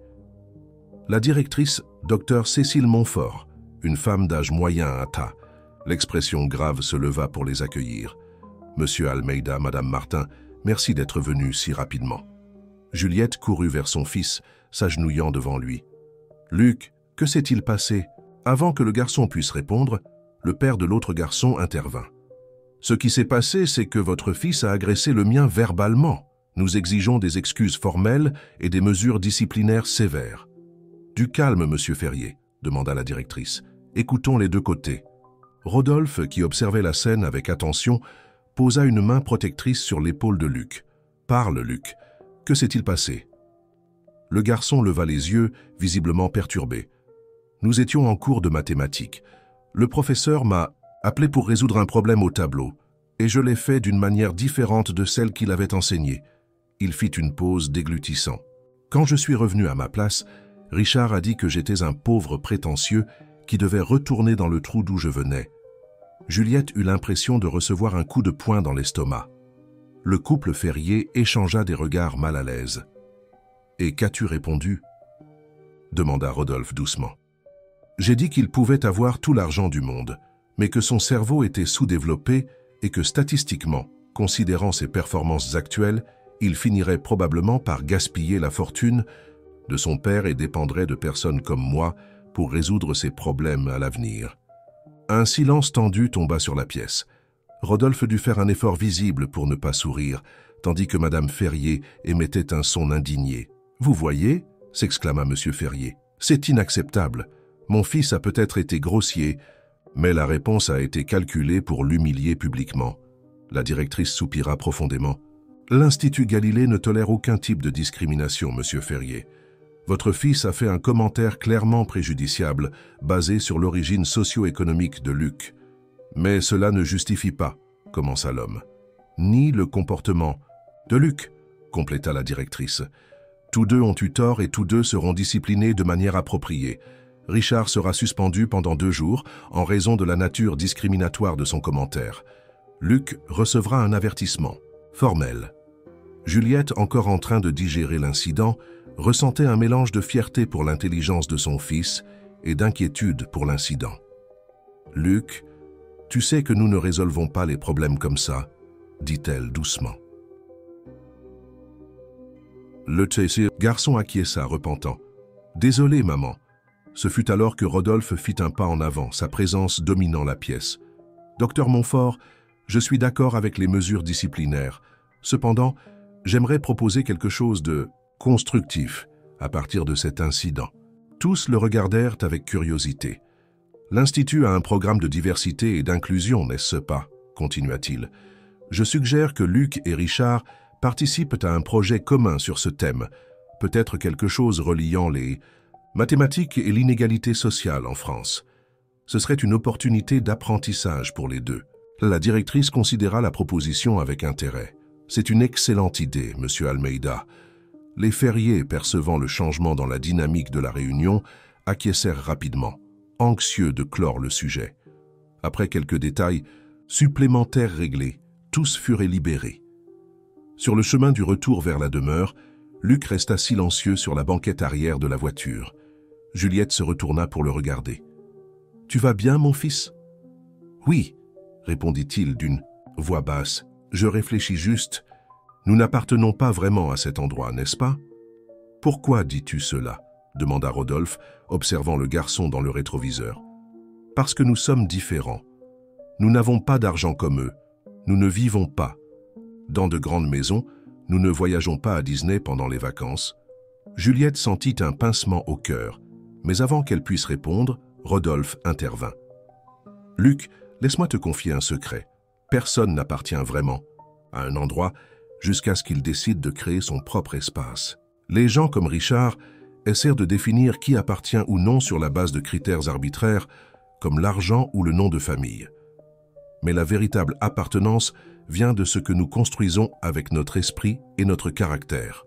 La directrice, Dr Cécile Montfort, une femme d'âge moyen à tas. L'expression grave se leva pour les accueillir. « Monsieur Almeida, Madame Martin, merci d'être venu si rapidement. » Juliette courut vers son fils, s'agenouillant devant lui. « Luc, que s'est-il passé ?» Avant que le garçon puisse répondre, le père de l'autre garçon intervint. « Ce qui s'est passé, c'est que votre fils a agressé le mien verbalement. Nous exigeons des excuses formelles et des mesures disciplinaires sévères. »« Du calme, monsieur Ferrier, » demanda la directrice. « Écoutons les deux côtés. » Rodolphe, qui observait la scène avec attention, posa une main protectrice sur l'épaule de Luc. « Parle, Luc. Que s'est-il passé ?» Le garçon leva les yeux, visiblement perturbé. « Nous étions en cours de mathématiques. Le professeur m'a appelé pour résoudre un problème au tableau, et je l'ai fait d'une manière différente de celle qu'il avait enseignée. » Il fit une pause déglutissant. « Quand je suis revenu à ma place, Richard a dit que j'étais un pauvre prétentieux qui devait retourner dans le trou d'où je venais. » Juliette eut l'impression de recevoir un coup de poing dans l'estomac. Le couple Ferrier échangea des regards mal à l'aise. « Et qu'as-tu répondu ?» demanda Rodolphe doucement. « J'ai dit qu'il pouvait avoir tout l'argent du monde, mais que son cerveau était sous-développé et que statistiquement, considérant ses performances actuelles, il finirait probablement par gaspiller la fortune de son père et dépendrait de personnes comme moi pour résoudre ses problèmes à l'avenir. » Un silence tendu tomba sur la pièce. Rodolphe dut faire un effort visible pour ne pas sourire, tandis que Madame Ferrier émettait un son indigné. « Vous voyez » s'exclama Monsieur Ferrier. « C'est inacceptable. Mon fils a peut-être été grossier, mais la réponse a été calculée pour l'humilier publiquement. » La directrice soupira profondément. « L'Institut Galilée ne tolère aucun type de discrimination, Monsieur Ferrier. Votre fils a fait un commentaire clairement préjudiciable, basé sur l'origine socio-économique de Luc. Mais cela ne justifie pas, commença l'homme. Ni le comportement de Luc, compléta la directrice. Tous deux ont eu tort et tous deux seront disciplinés de manière appropriée. Richard sera suspendu pendant 2 jours en raison de la nature discriminatoire de son commentaire. Luc recevra un avertissement, formel. Juliette, encore en train de digérer l'incident, ressentait un mélange de fierté pour l'intelligence de son fils et d'inquiétude pour l'incident. « Luc, tu sais que nous ne résolvons pas les problèmes comme ça, » dit-elle doucement. Le garçon acquiesça, repentant. « Désolé, maman. » Ce fut alors que Rodolphe fit un pas en avant, sa présence dominant la pièce. « Docteur Montfort, je suis d'accord avec les mesures disciplinaires. Cependant, j'aimerais proposer quelque chose de constructif à partir de cet incident. » Tous le regardèrent avec curiosité. « L'Institut a un programme de diversité et d'inclusion, n'est-ce pas ?» continua-t-il. « Je suggère que Luc et Richard participent à un projet commun sur ce thème, peut-être quelque chose reliant les mathématiques et l'inégalité sociale en France. Ce serait une opportunité d'apprentissage pour les deux. » La directrice considéra la proposition avec intérêt. « C'est une excellente idée, Monsieur Almeida. » Les Ferrier, percevant le changement dans la dynamique de la réunion, acquiescèrent rapidement, anxieux de clore le sujet. Après quelques détails supplémentaires réglés, tous furent libérés. Sur le chemin du retour vers la demeure, Luc resta silencieux sur la banquette arrière de la voiture. Juliette se retourna pour le regarder. « Tu vas bien, mon fils ?»« Oui, » répondit-il d'une voix basse. « Je réfléchis juste. Nous n'appartenons pas vraiment à cet endroit, n'est-ce pas ?»« Pourquoi dis-tu cela ?» demanda Rodolphe, observant le garçon dans le rétroviseur. « Parce que nous sommes différents. Nous n'avons pas d'argent comme eux. Nous ne vivons pas. Dans de grandes maisons, nous ne voyageons pas à Disney pendant les vacances. » Juliette sentit un pincement au cœur, mais avant qu'elle puisse répondre, Rodolphe intervint. « Luc, laisse-moi te confier un secret. Personne n'appartient vraiment à un endroit jusqu'à ce qu'il décide de créer son propre espace. Les gens comme Richard essaient de définir qui appartient ou non sur la base de critères arbitraires, comme l'argent ou le nom de famille. Mais la véritable appartenance vient de ce que nous construisons avec notre esprit et notre caractère. »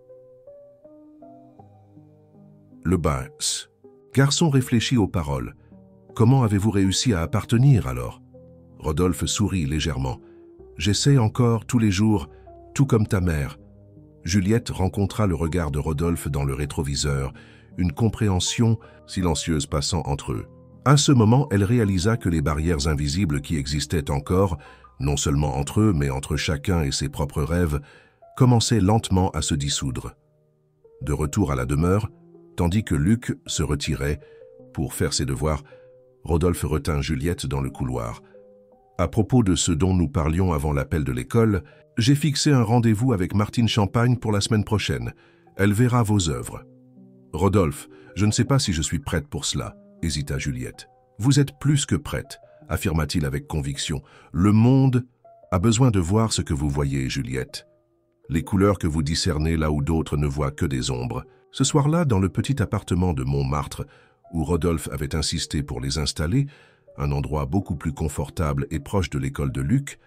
Le basse. Garçon réfléchit aux paroles. « Comment avez-vous réussi à appartenir alors ?» Rodolphe sourit légèrement. « J'essaie encore tous les jours, tout comme ta mère. » Juliette rencontra le regard de Rodolphe dans le rétroviseur, une compréhension silencieuse passant entre eux. À ce moment, elle réalisa que les barrières invisibles qui existaient encore, non seulement entre eux, mais entre chacun et ses propres rêves, commençaient lentement à se dissoudre. De retour à la demeure, tandis que Luc se retirait pour faire ses devoirs, Rodolphe retint Juliette dans le couloir. « À propos de ce dont nous parlions avant l'appel de l'école, j'ai fixé un rendez-vous avec Martine Champagne pour la semaine prochaine. Elle verra vos œuvres. »« Rodolphe, je ne sais pas si je suis prête pour cela, » hésita Juliette. « Vous êtes plus que prête, » affirma-t-il avec conviction. « Le monde a besoin de voir ce que vous voyez, Juliette. Les couleurs que vous discernez là où d'autres ne voient que des ombres. » Ce soir-là, dans le petit appartement de Montmartre, où Rodolphe avait insisté pour les installer, un endroit beaucoup plus confortable et proche de l'école de Luc,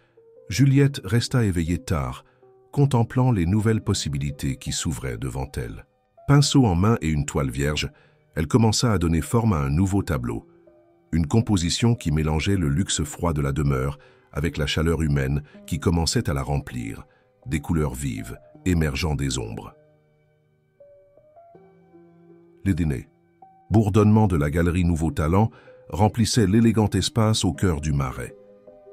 Juliette resta éveillée tard, contemplant les nouvelles possibilités qui s'ouvraient devant elle. Pinceau en main et une toile vierge, elle commença à donner forme à un nouveau tableau, une composition qui mélangeait le luxe froid de la demeure avec la chaleur humaine qui commençait à la remplir, des couleurs vives, émergeant des ombres. Les dîners. Bourdonnement de la galerie Nouveau Talent remplissait l'élégant espace au cœur du Marais.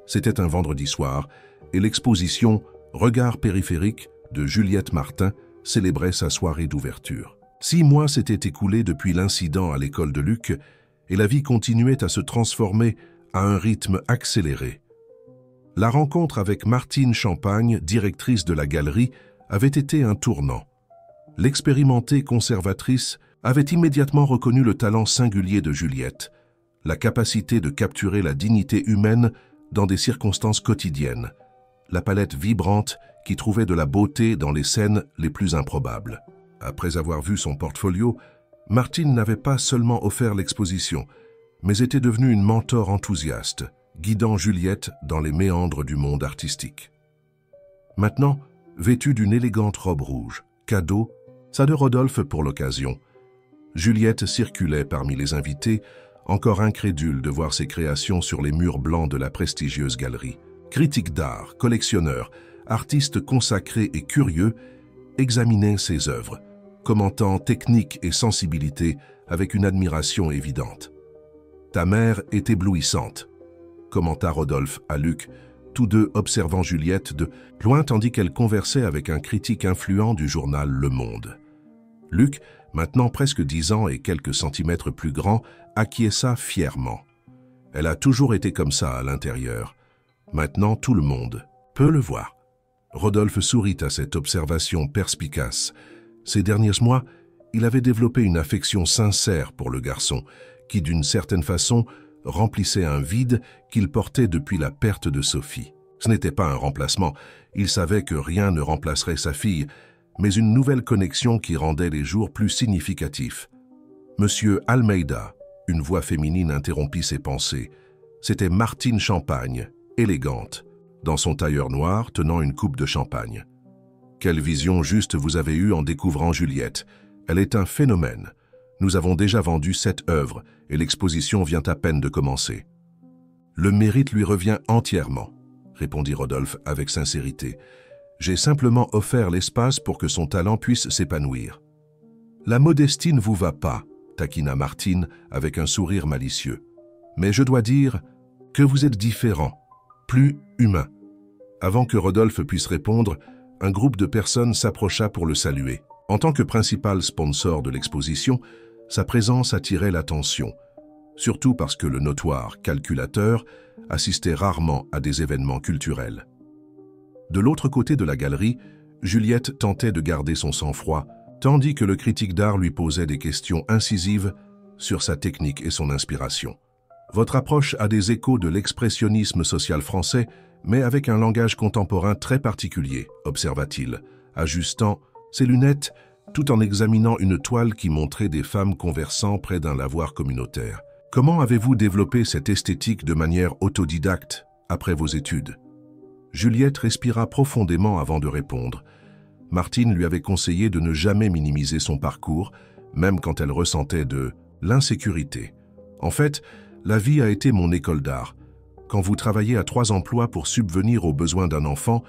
C'était un vendredi soir et l'exposition « Regard périphérique » de Juliette Martin célébrait sa soirée d'ouverture. 6 mois s'étaient écoulés depuis l'incident à l'école de Luc et la vie continuait à se transformer à un rythme accéléré. La rencontre avec Martine Champagne, directrice de la galerie, avait été un tournant. L'expérimentée conservatrice avait immédiatement reconnu le talent singulier de Juliette, la capacité de capturer la dignité humaine dans des circonstances quotidiennes, la palette vibrante qui trouvait de la beauté dans les scènes les plus improbables. Après avoir vu son portfolio, Martine n'avait pas seulement offert l'exposition, mais était devenue une mentor enthousiaste, guidant Juliette dans les méandres du monde artistique. Maintenant, vêtue d'une élégante robe rouge, cadeau, ça de Rodolphe pour l'occasion, Juliette circulait parmi les invités, encore incrédule de voir ses créations sur les murs blancs de la prestigieuse galerie. Critique d'art, collectionneur, artiste consacré et curieux, examinait ses œuvres, commentant technique et sensibilité avec une admiration évidente. « Ta mère est éblouissante », commenta Rodolphe à Luc, tous deux observant Juliette de loin tandis qu'elle conversait avec un critique influent du journal Le Monde. Luc, maintenant presque 10 ans et quelques centimètres plus grand, acquiesça fièrement. Elle a toujours été comme ça à l'intérieur. Maintenant tout le monde peut le voir. Rodolphe sourit à cette observation perspicace. Ces derniers mois, il avait développé une affection sincère pour le garçon, qui d'une certaine façon remplissait un vide qu'il portait depuis la perte de Sophie. Ce n'était pas un remplacement, il savait que rien ne remplacerait sa fille, mais une nouvelle connexion qui rendait les jours plus significatifs. Monsieur Almeida, une voix féminine interrompit ses pensées. C'était Martine Champagne, élégante, dans son tailleur noir tenant une coupe de champagne. Quelle vision juste vous avez eue en découvrant Juliette. Elle est un phénomène. Nous avons déjà vendu 7 œuvres et l'exposition vient à peine de commencer. Le mérite lui revient entièrement, répondit Rodolphe avec sincérité. J'ai simplement offert l'espace pour que son talent puisse s'épanouir. La modestie ne vous va pas, taquina Martine avec un sourire malicieux. Mais je dois dire que vous êtes différent, plus humain. Avant que Rodolphe puisse répondre, un groupe de personnes s'approcha pour le saluer. En tant que principal sponsor de l'exposition, sa présence attirait l'attention, surtout parce que le notoire calculateur assistait rarement à des événements culturels. De l'autre côté de la galerie, Juliette tentait de garder son sang-froid, tandis que le critique d'art lui posait des questions incisives sur sa technique et son inspiration. Votre approche a des échos de l'expressionnisme social français, mais avec un langage contemporain très particulier, observa-t-il, ajustant ses lunettes tout en examinant une toile qui montrait des femmes conversant près d'un lavoir communautaire. Comment avez-vous développé cette esthétique de manière autodidacte après vos études? Juliette respira profondément avant de répondre. Martine lui avait conseillé de ne jamais minimiser son parcours, même quand elle ressentait de l'insécurité. En fait, la vie a été mon école d'art. Quand vous travaillez à 3 emplois pour subvenir aux besoins d'un enfant,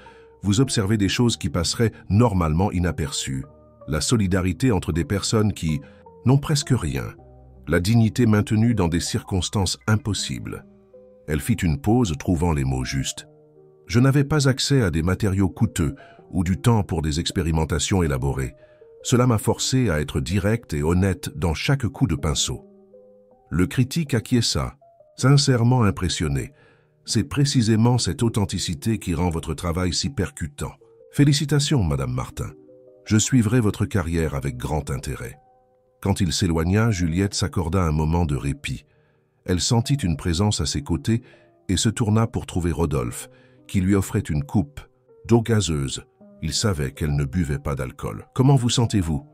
vous observez des choses qui passeraient normalement inaperçues. La solidarité entre des personnes qui n'ont presque rien. La dignité maintenue dans des circonstances impossibles. Elle fit une pause, trouvant les mots justes. Je n'avais pas accès à des matériaux coûteux ou du temps pour des expérimentations élaborées. Cela m'a forcé à être direct et honnête dans chaque coup de pinceau. Le critique acquiesça, sincèrement impressionné. C'est précisément cette authenticité qui rend votre travail si percutant. Félicitations, Madame Martin. Je suivrai votre carrière avec grand intérêt. Quand il s'éloigna, Juliette s'accorda un moment de répit. Elle sentit une présence à ses côtés et se tourna pour trouver Rodolphe, qui lui offrait une coupe d'eau gazeuse. Il savait qu'elle ne buvait pas d'alcool. « Comment vous sentez-vous »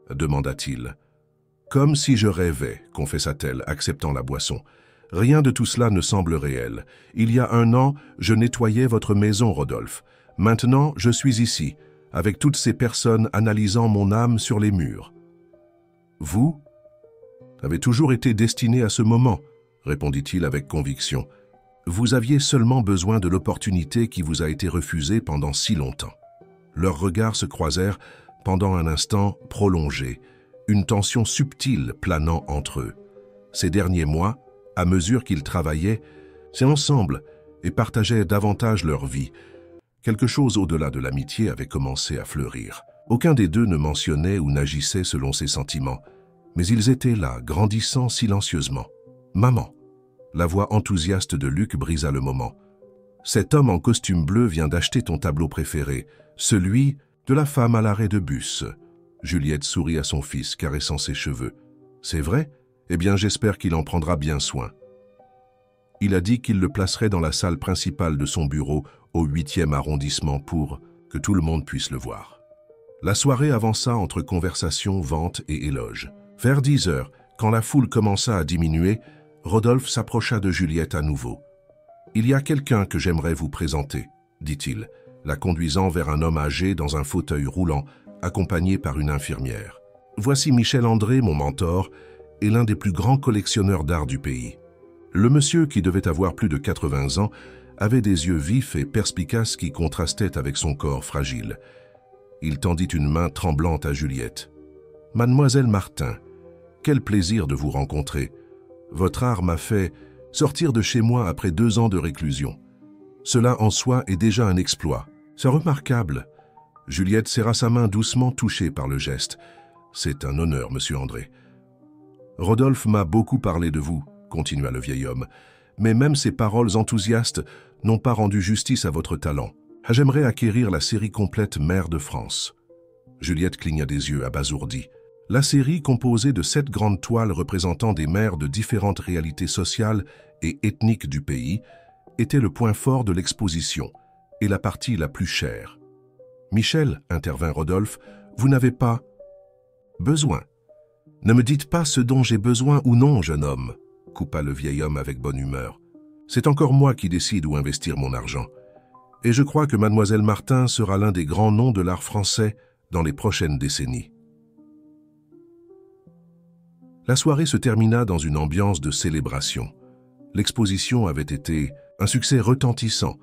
demanda-t-il. « Comme si je rêvais », confessa-t-elle, acceptant la boisson. « Rien de tout cela ne semble réel. Il y a 1 an, je nettoyais votre maison, Rodolphe. Maintenant, je suis ici, avec toutes ces personnes analysant mon âme sur les murs. » « Vous avez toujours été destiné à ce moment, » répondit-il avec conviction. « Vous aviez seulement besoin de l'opportunité qui vous a été refusée pendant si longtemps. » Leurs regards se croisèrent pendant un instant prolongé, une tension subtile planant entre eux. Ces derniers mois, à mesure qu'ils travaillaient, c'est ensemble et partageaient davantage leur vie. Quelque chose au-delà de l'amitié avait commencé à fleurir. Aucun des deux ne mentionnait ou n'agissait selon ses sentiments, mais ils étaient là, grandissant silencieusement. « Maman !» La voix enthousiaste de Luc brisa le moment. « Cet homme en costume bleu vient d'acheter ton tableau préféré, celui de la femme à l'arrêt de bus. » Juliette sourit à son fils, caressant ses cheveux. « C'est vrai? Eh bien, j'espère qu'il en prendra bien soin. » Il a dit qu'il le placerait dans la salle principale de son bureau au 8e arrondissement pour que tout le monde puisse le voir. La soirée avança entre conversations, ventes et éloges. Vers 10 heures, quand la foule commença à diminuer, Rodolphe s'approcha de Juliette à nouveau. « Il y a quelqu'un que j'aimerais vous présenter, » dit-il, la conduisant vers un homme âgé dans un fauteuil roulant, accompagné par une infirmière. « Voici Michel André, mon mentor, et l'un des plus grands collectionneurs d'art du pays. » Le monsieur, qui devait avoir plus de 80 ans, avait des yeux vifs et perspicaces qui contrastaient avec son corps fragile. Il tendit une main tremblante à Juliette. « Mademoiselle Martin, quel plaisir de vous rencontrer. Votre art m'a fait sortir de chez moi après 2 ans de réclusion. Cela en soi est déjà un exploit. C'est remarquable. » Juliette serra sa main doucement, touchée par le geste. « C'est un honneur, monsieur André. »« Rodolphe m'a beaucoup parlé de vous, » continua le vieil homme, « mais même ces paroles enthousiastes n'ont pas rendu justice à votre talent. J'aimerais acquérir la série complète Mère de France. » Juliette cligna des yeux, abasourdie. La série, composée de 7 grandes toiles représentant des mères de différentes réalités sociales et ethniques du pays, était le point fort de l'exposition et la partie la plus chère. « Michel, » intervint Rodolphe, « vous n'avez pas besoin. »« Ne me dites pas ce dont j'ai besoin ou non, jeune homme, » coupa le vieil homme avec bonne humeur. « C'est encore moi qui décide où investir mon argent. Et je crois que mademoiselle Martin sera l'un des grands noms de l'art français dans les prochaines décennies. » La soirée se termina dans une ambiance de célébration. L'exposition avait été un succès retentissant,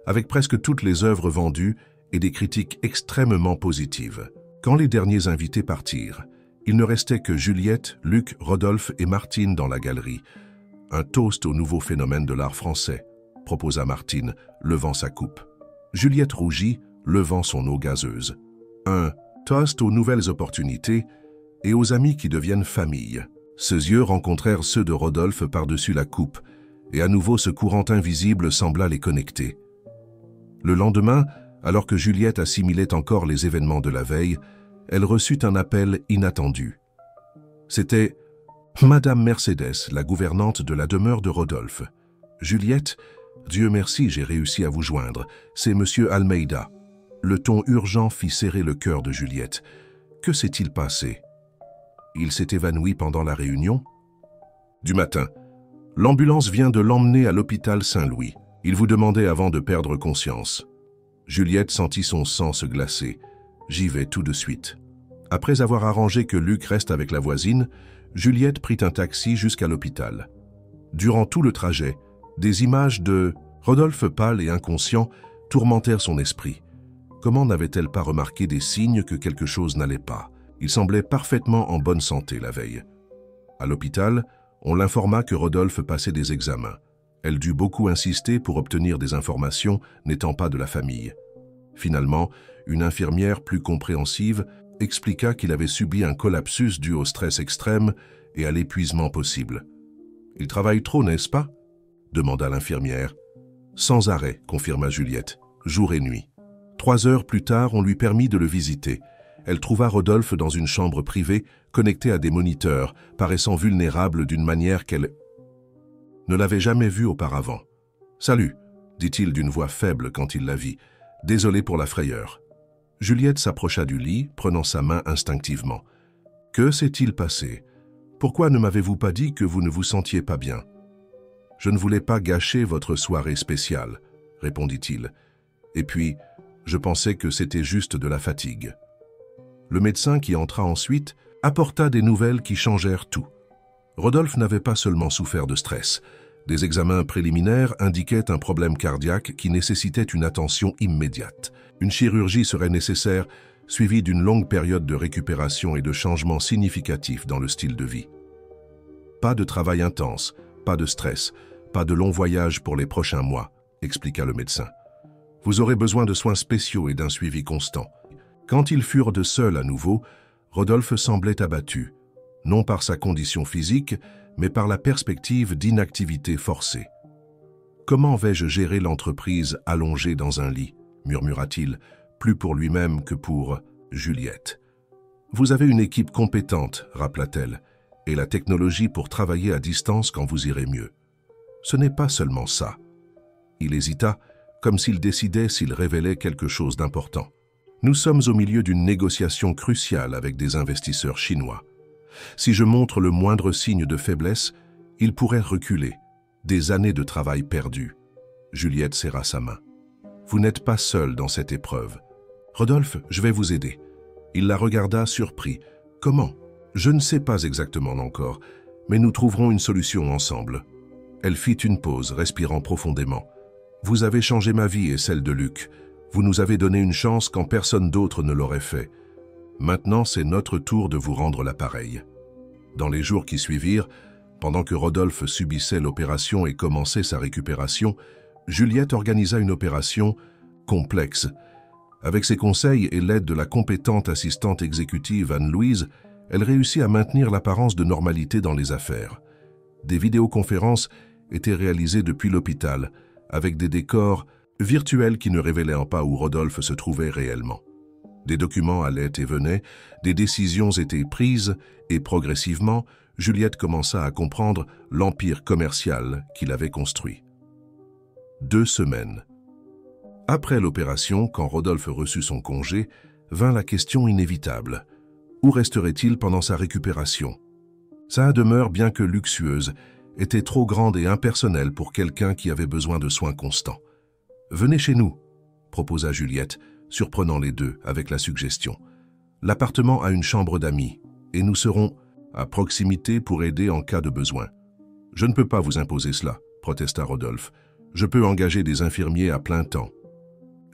avec presque toutes les œuvres vendues et des critiques extrêmement positives. Quand les derniers invités partirent, il ne restait que Juliette, Luc, Rodolphe et Martine dans la galerie. « Un toast au nouveau phénomène de l'art français », proposa Martine, levant sa coupe. Juliette rougit, levant son eau gazeuse. « Un toast aux nouvelles opportunités et aux amis qui deviennent famille. » Ses yeux rencontrèrent ceux de Rodolphe par-dessus la coupe, et à nouveau ce courant invisible sembla les connecter. Le lendemain, alors que Juliette assimilait encore les événements de la veille, elle reçut un appel inattendu. C'était Madame Mercedes, la gouvernante de la demeure de Rodolphe. « Juliette, Dieu merci, j'ai réussi à vous joindre. C'est Monsieur Almeida. » Le ton urgent fit serrer le cœur de Juliette. Que s'est-il passé? Il s'est évanoui pendant la réunion? Du matin. L'ambulance vient de l'emmener à l'hôpital Saint-Louis. Il vous demandait avant de perdre conscience. Juliette sentit son sang se glacer. J'y vais tout de suite. Après avoir arrangé que Luc reste avec la voisine, Juliette prit un taxi jusqu'à l'hôpital. Durant tout le trajet, des images de Rodolphe pâle et inconscient tourmentèrent son esprit. Comment n'avait-elle pas remarqué des signes que quelque chose n'allait pas? Il semblait parfaitement en bonne santé la veille. À l'hôpital, on l'informa que Rodolphe passait des examens. Elle dut beaucoup insister pour obtenir des informations n'étant pas de la famille. Finalement, une infirmière plus compréhensive expliqua qu'il avait subi un collapsus dû au stress extrême et à l'épuisement possible. « Il travaille trop, n'est-ce pas ?» demanda l'infirmière. « Sans arrêt, » confirma Juliette, jour et nuit. 3 heures plus tard, on lui permit de le visiter. Elle trouva Rodolphe dans une chambre privée, connectée à des moniteurs, paraissant vulnérable d'une manière qu'elle ne l'avait jamais vu auparavant. « Salut !» dit-il d'une voix faible quand il la vit. « Désolé pour la frayeur. » Juliette s'approcha du lit, prenant sa main instinctivement. « Que s'est-il passé? Pourquoi ne m'avez-vous pas dit que vous ne vous sentiez pas bien? »« Je ne voulais pas gâcher votre soirée spéciale, » répondit-il. « Et puis, je pensais que c'était juste de la fatigue. » Le médecin qui entra ensuite apporta des nouvelles qui changèrent tout. Rodolphe n'avait pas seulement souffert de stress. Des examens préliminaires indiquaient un problème cardiaque qui nécessitait une attention immédiate. Une chirurgie serait nécessaire, suivie d'une longue période de récupération et de changements significatifs dans le style de vie. Pas de travail intense, pas de stress, pas de longs voyages pour les prochains mois, expliqua le médecin. Vous aurez besoin de soins spéciaux et d'un suivi constant. Quand ils furent de seuls à nouveau, Rodolphe semblait abattu, non par sa condition physique, mais par la perspective d'inactivité forcée. Comment vais-je gérer l'entreprise allongée dans un lit, murmura-t-il, plus pour lui-même que pour Juliette. Vous avez une équipe compétente, rappela-t-elle, et la technologie pour travailler à distance quand vous irez mieux. Ce n'est pas seulement ça. Il hésita, comme s'il décidait s'il révélait quelque chose d'important. Nous sommes au milieu d'une négociation cruciale avec des investisseurs chinois. Si je montre le moindre signe de faiblesse, ils pourraient reculer. Des années de travail perdues. Juliette serra sa main. Vous n'êtes pas seul dans cette épreuve. Rodolphe, je vais vous aider. Il la regarda surpris. Comment? Je ne sais pas exactement encore, mais nous trouverons une solution ensemble. Elle fit une pause, respirant profondément. Vous avez changé ma vie et celle de Luc. Vous nous avez donné une chance quand personne d'autre ne l'aurait fait. Maintenant, c'est notre tour de vous rendre l'appareil. Dans les jours qui suivirent, pendant que Rodolphe subissait l'opération et commençait sa récupération, Juliette organisa une opération complexe. Avec ses conseils et l'aide de la compétente assistante exécutive Anne-Louise, elle réussit à maintenir l'apparence de normalité dans les affaires. Des vidéoconférences étaient réalisées depuis l'hôpital, avec des décors virtuels qui ne révélaient pas où Rodolphe se trouvait réellement. Des documents allaient et venaient, des décisions étaient prises et progressivement, Juliette commença à comprendre l'empire commercial qu'il avait construit. 2 semaines. Après l'opération, quand Rodolphe reçut son congé, vint la question inévitable. Où resterait-il pendant sa récupération? Sa demeure, bien que luxueuse, était trop grande et impersonnelle pour quelqu'un qui avait besoin de soins constants. « Venez chez nous », proposa Juliette, surprenant les deux avec la suggestion. « L'appartement a une chambre d'amis, et nous serons à proximité pour aider en cas de besoin. »« Je ne peux pas vous imposer cela, » protesta Rodolphe. « Je peux engager des infirmiers à plein temps. »«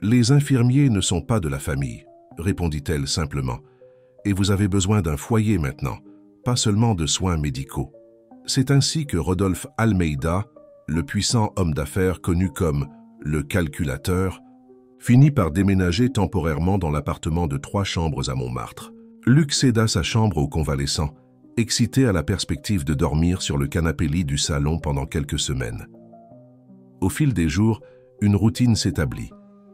Les infirmiers ne sont pas de la famille, » répondit-elle simplement. « Et vous avez besoin d'un foyer maintenant, pas seulement de soins médicaux. » C'est ainsi que Rodolphe Almeida, le puissant homme d'affaires connu comme le calculateur, finit par déménager temporairement dans l'appartement de 3 chambres à Montmartre. Luc céda sa chambre au convalescent, excité à la perspective de dormir sur le canapé-lit du salon pendant quelques semaines. Au fil des jours, une routine s'établit.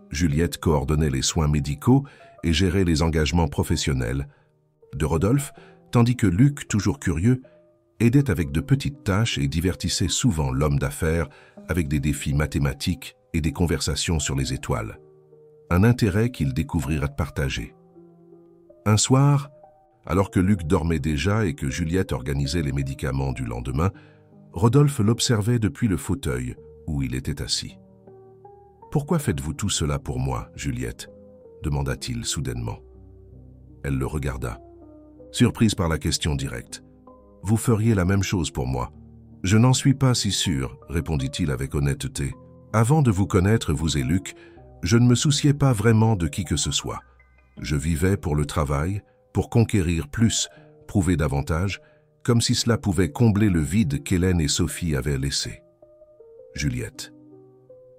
Juliette coordonnait les soins médicaux et gérait les engagements professionnels de Rodolphe, tandis que Luc, toujours curieux, aidait avec de petites tâches et divertissait souvent l'homme d'affaires avec des défis mathématiques et des conversations sur les étoiles. Un intérêt qu'il découvrirait partager. Un soir, alors que Luc dormait déjà et que Juliette organisait les médicaments du lendemain, Rodolphe l'observait depuis le fauteuil où il était assis. « Pourquoi faites-vous tout cela pour moi, Juliette ?» demanda-t-il soudainement. Elle le regarda, surprise par la question directe. « Vous feriez la même chose pour moi. »« Je n'en suis pas si sûr, » répondit-il avec honnêteté. « Avant de vous connaître, vous et Luc, je ne me souciais pas vraiment de qui que ce soit. Je vivais pour le travail, pour conquérir plus, prouver davantage, comme si cela pouvait combler le vide qu'Hélène et Sophie avaient laissé. » Juliette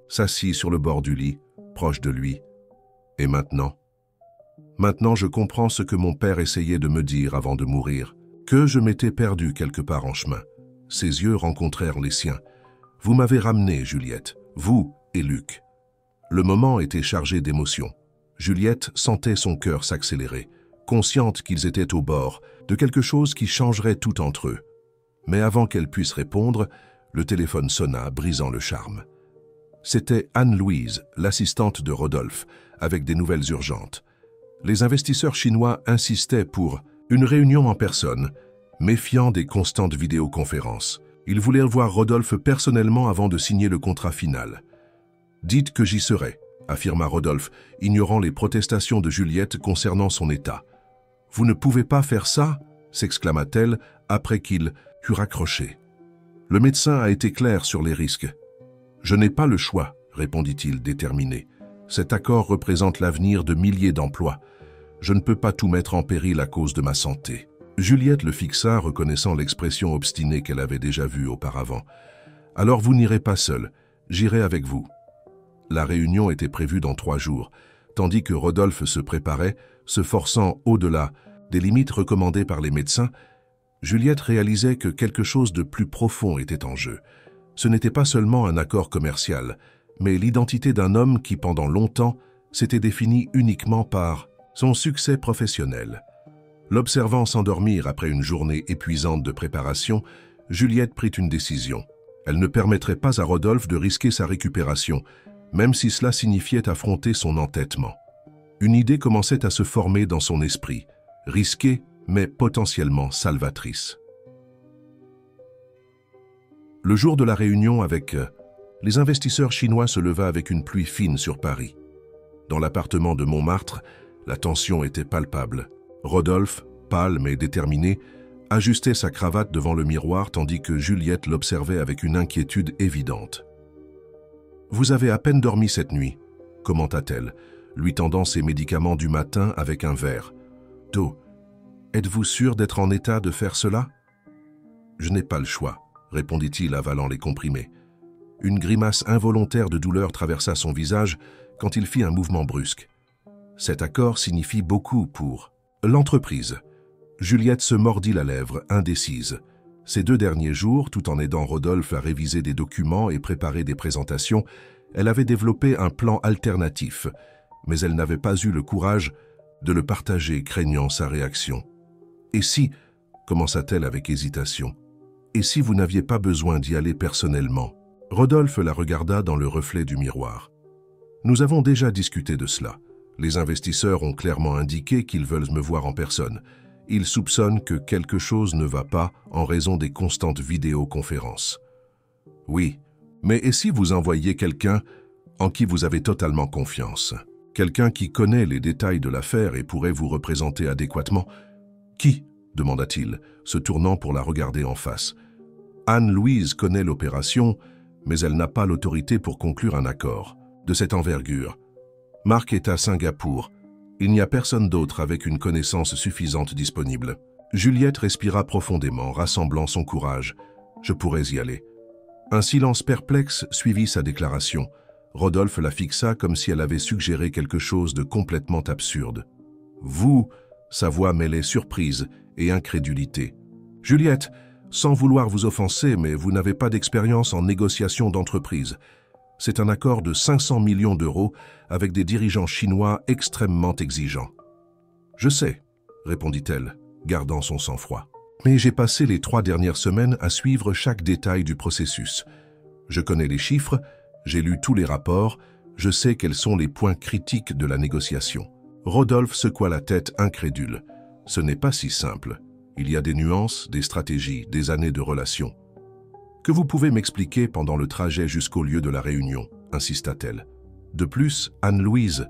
s'assit sur le bord du lit, proche de lui. « Et maintenant ? Maintenant, je comprends ce que mon père essayait de me dire avant de mourir, que je m'étais perdu quelque part en chemin. Ses yeux rencontrèrent les siens. Vous m'avez ramené, Juliette, vous et Luc. » Le moment était chargé d'émotions. Juliette sentait son cœur s'accélérer, consciente qu'ils étaient au bord de quelque chose qui changerait tout entre eux. Mais avant qu'elle puisse répondre, le téléphone sonna, brisant le charme. C'était Anne-Louise, l'assistante de Rodolphe, avec des nouvelles urgentes. Les investisseurs chinois insistaient pour une réunion en personne, méfiant des constantes vidéoconférences. Ils voulaient voir Rodolphe personnellement avant de signer le contrat final. « Dites que j'y serai », affirma Rodolphe, ignorant les protestations de Juliette concernant son état. « Vous ne pouvez pas faire ça » s'exclama-t-elle après qu'il eut raccroché. Le médecin a été clair sur les risques. « Je n'ai pas le choix », répondit-il déterminé. « Cet accord représente l'avenir de milliers d'emplois. Je ne peux pas tout mettre en péril à cause de ma santé. » Juliette le fixa, reconnaissant l'expression obstinée qu'elle avait déjà vue auparavant. « Alors vous n'irez pas seul, j'irai avec vous. » La réunion était prévue dans 3 jours, tandis que Rodolphe se préparait, se forçant au-delà des limites recommandées par les médecins. Juliette réalisait que quelque chose de plus profond était en jeu. Ce n'était pas seulement un accord commercial, mais l'identité d'un homme qui, pendant longtemps, s'était défini uniquement par son succès professionnel. L'observant s'endormir après une journée épuisante de préparation, Juliette prit une décision. Elle ne permettrait pas à Rodolphe de risquer sa récupération, même si cela signifiait affronter son entêtement. Une idée commençait à se former dans son esprit, risquée mais potentiellement salvatrice. Le jour de la réunion avec les investisseurs chinois se leva avec une pluie fine sur Paris. Dans l'appartement de Montmartre, la tension était palpable. Rodolphe, pâle mais déterminé, ajustait sa cravate devant le miroir tandis que Juliette l'observait avec une inquiétude évidente. « Vous avez à peine dormi cette nuit », commenta-t-elle, lui tendant ses médicaments du matin avec un verre d'eau. « Êtes-vous sûr d'être en état de faire cela ?»« Je n'ai pas le choix », répondit-il avalant les comprimés. Une grimace involontaire de douleur traversa son visage quand il fit un mouvement brusque. Cet accord signifie beaucoup pour l'entreprise. Juliette se mordit la lèvre, indécise. Ces 2 derniers jours, tout en aidant Rodolphe à réviser des documents et préparer des présentations, elle avait développé un plan alternatif, mais elle n'avait pas eu le courage de le partager, craignant sa réaction. « Et si, commença-t-elle avec hésitation, et si vous n'aviez pas besoin d'y aller personnellement ?» Rodolphe la regarda dans le reflet du miroir. « Nous avons déjà discuté de cela. Les investisseurs ont clairement indiqué qu'ils veulent me voir en personne. Ils soupçonnent que quelque chose ne va pas en raison des constantes vidéoconférences. »« Oui, mais et si vous envoyiez quelqu'un en qui vous avez totalement confiance ? Quelqu'un qui connaît les détails de l'affaire et pourrait vous représenter adéquatement ? » ?»« Qui ?» demanda-t-il, se tournant pour la regarder en face. « Anne-Louise connaît l'opération, mais elle n'a pas l'autorité pour conclure un accord de cette envergure. Marc est à Singapour. Il n'y a personne d'autre avec une connaissance suffisante disponible. » Juliette respira profondément, rassemblant son courage. « Je pourrais y aller. » Un silence perplexe suivit sa déclaration. Rodolphe la fixa comme si elle avait suggéré quelque chose de complètement absurde. « Vous » sa voix mêlait surprise et incrédulité. « Juliette, sans vouloir vous offenser, mais vous n'avez pas d'expérience en négociation d'entreprise. C'est un accord de 500 millions d'euros avec des dirigeants chinois extrêmement exigeants. »« Je sais, » répondit-elle, gardant son sang-froid. « Mais j'ai passé les 3 dernières semaines à suivre chaque détail du processus. Je connais les chiffres, j'ai lu tous les rapports, je sais quels sont les points critiques de la négociation. » Rodolphe secoua la tête incrédule. « Ce n'est pas si simple. Il y a des nuances, des stratégies, des années de relations. »« Que vous pouvez m'expliquer pendant le trajet jusqu'au lieu de la réunion ?» insista-t-elle. De plus, Anne-Louise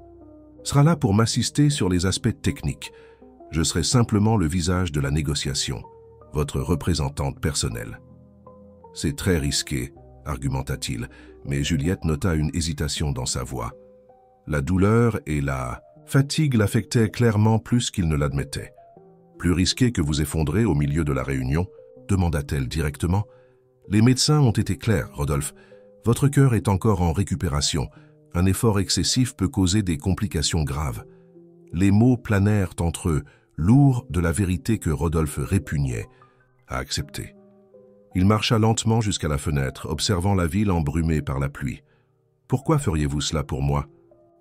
sera là pour m'assister sur les aspects techniques. Je serai simplement le visage de la négociation, votre représentante personnelle. « C'est très risqué, » argumenta-t-il, mais Juliette nota une hésitation dans sa voix. La douleur et la fatigue l'affectaient clairement plus qu'il ne l'admettait. « Plus risqué que vous effondrer au milieu de la réunion ?» demanda-t-elle directement. « Les médecins ont été clairs, Rodolphe. Votre cœur est encore en récupération. Un effort excessif peut causer des complications graves. » Les mots planèrent entre eux, lourds de la vérité que Rodolphe répugnait à accepter. Il marcha lentement jusqu'à la fenêtre, observant la ville embrumée par la pluie. « Pourquoi feriez-vous cela pour moi ?»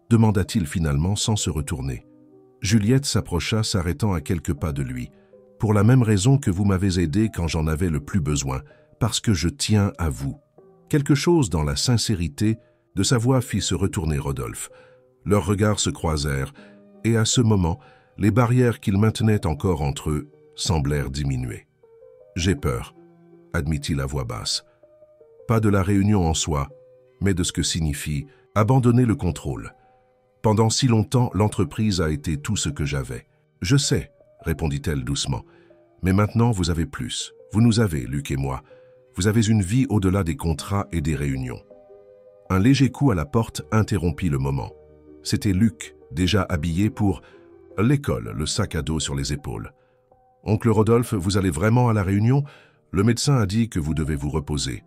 demanda-t-il finalement sans se retourner. Juliette s'approcha, s'arrêtant à quelques pas de lui. « Pour la même raison que vous m'avez aidé quand j'en avais le plus besoin, parce que je tiens à vous. » Quelque chose dans la sincérité de sa voix fit se retourner Rodolphe. Leurs regards se croisèrent, et à ce moment, les barrières qu'ils maintenaient encore entre eux semblèrent diminuer. « J'ai peur », admit-il à voix basse. « Pas de la réunion en soi, mais de ce que signifie abandonner le contrôle. Pendant si longtemps, l'entreprise a été tout ce que j'avais. »« Je sais, » répondit-elle doucement. « Mais maintenant, vous avez plus. Vous nous avez, Luc et moi. Vous avez une vie au-delà des contrats et des réunions. » Un léger coup à la porte interrompit le moment. C'était Luc, déjà habillé pour l'école, le sac à dos sur les épaules. « Oncle Rodolphe, vous allez vraiment à la réunion ? Le médecin a dit que vous devez vous reposer. »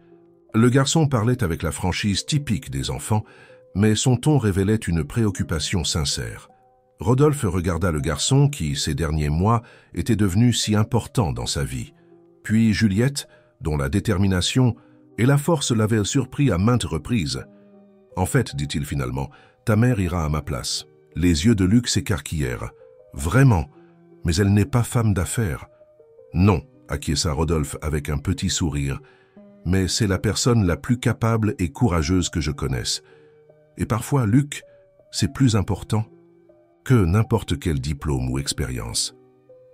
Le garçon parlait avec la franchise typique des enfants, mais son ton révélait une préoccupation sincère. Rodolphe regarda le garçon qui, ces derniers mois, était devenu si important dans sa vie. Puis Juliette, dont la détermination Et la force l'avait surpris à maintes reprises. « En fait, dit-il finalement, ta mère ira à ma place. » Les yeux de Luc s'écarquillèrent. « Vraiment, mais elle n'est pas femme d'affaires. »« Non, acquiesça Rodolphe avec un petit sourire, mais c'est la personne la plus capable et courageuse que je connaisse. Et parfois, Luc, c'est plus important que n'importe quel diplôme ou expérience. »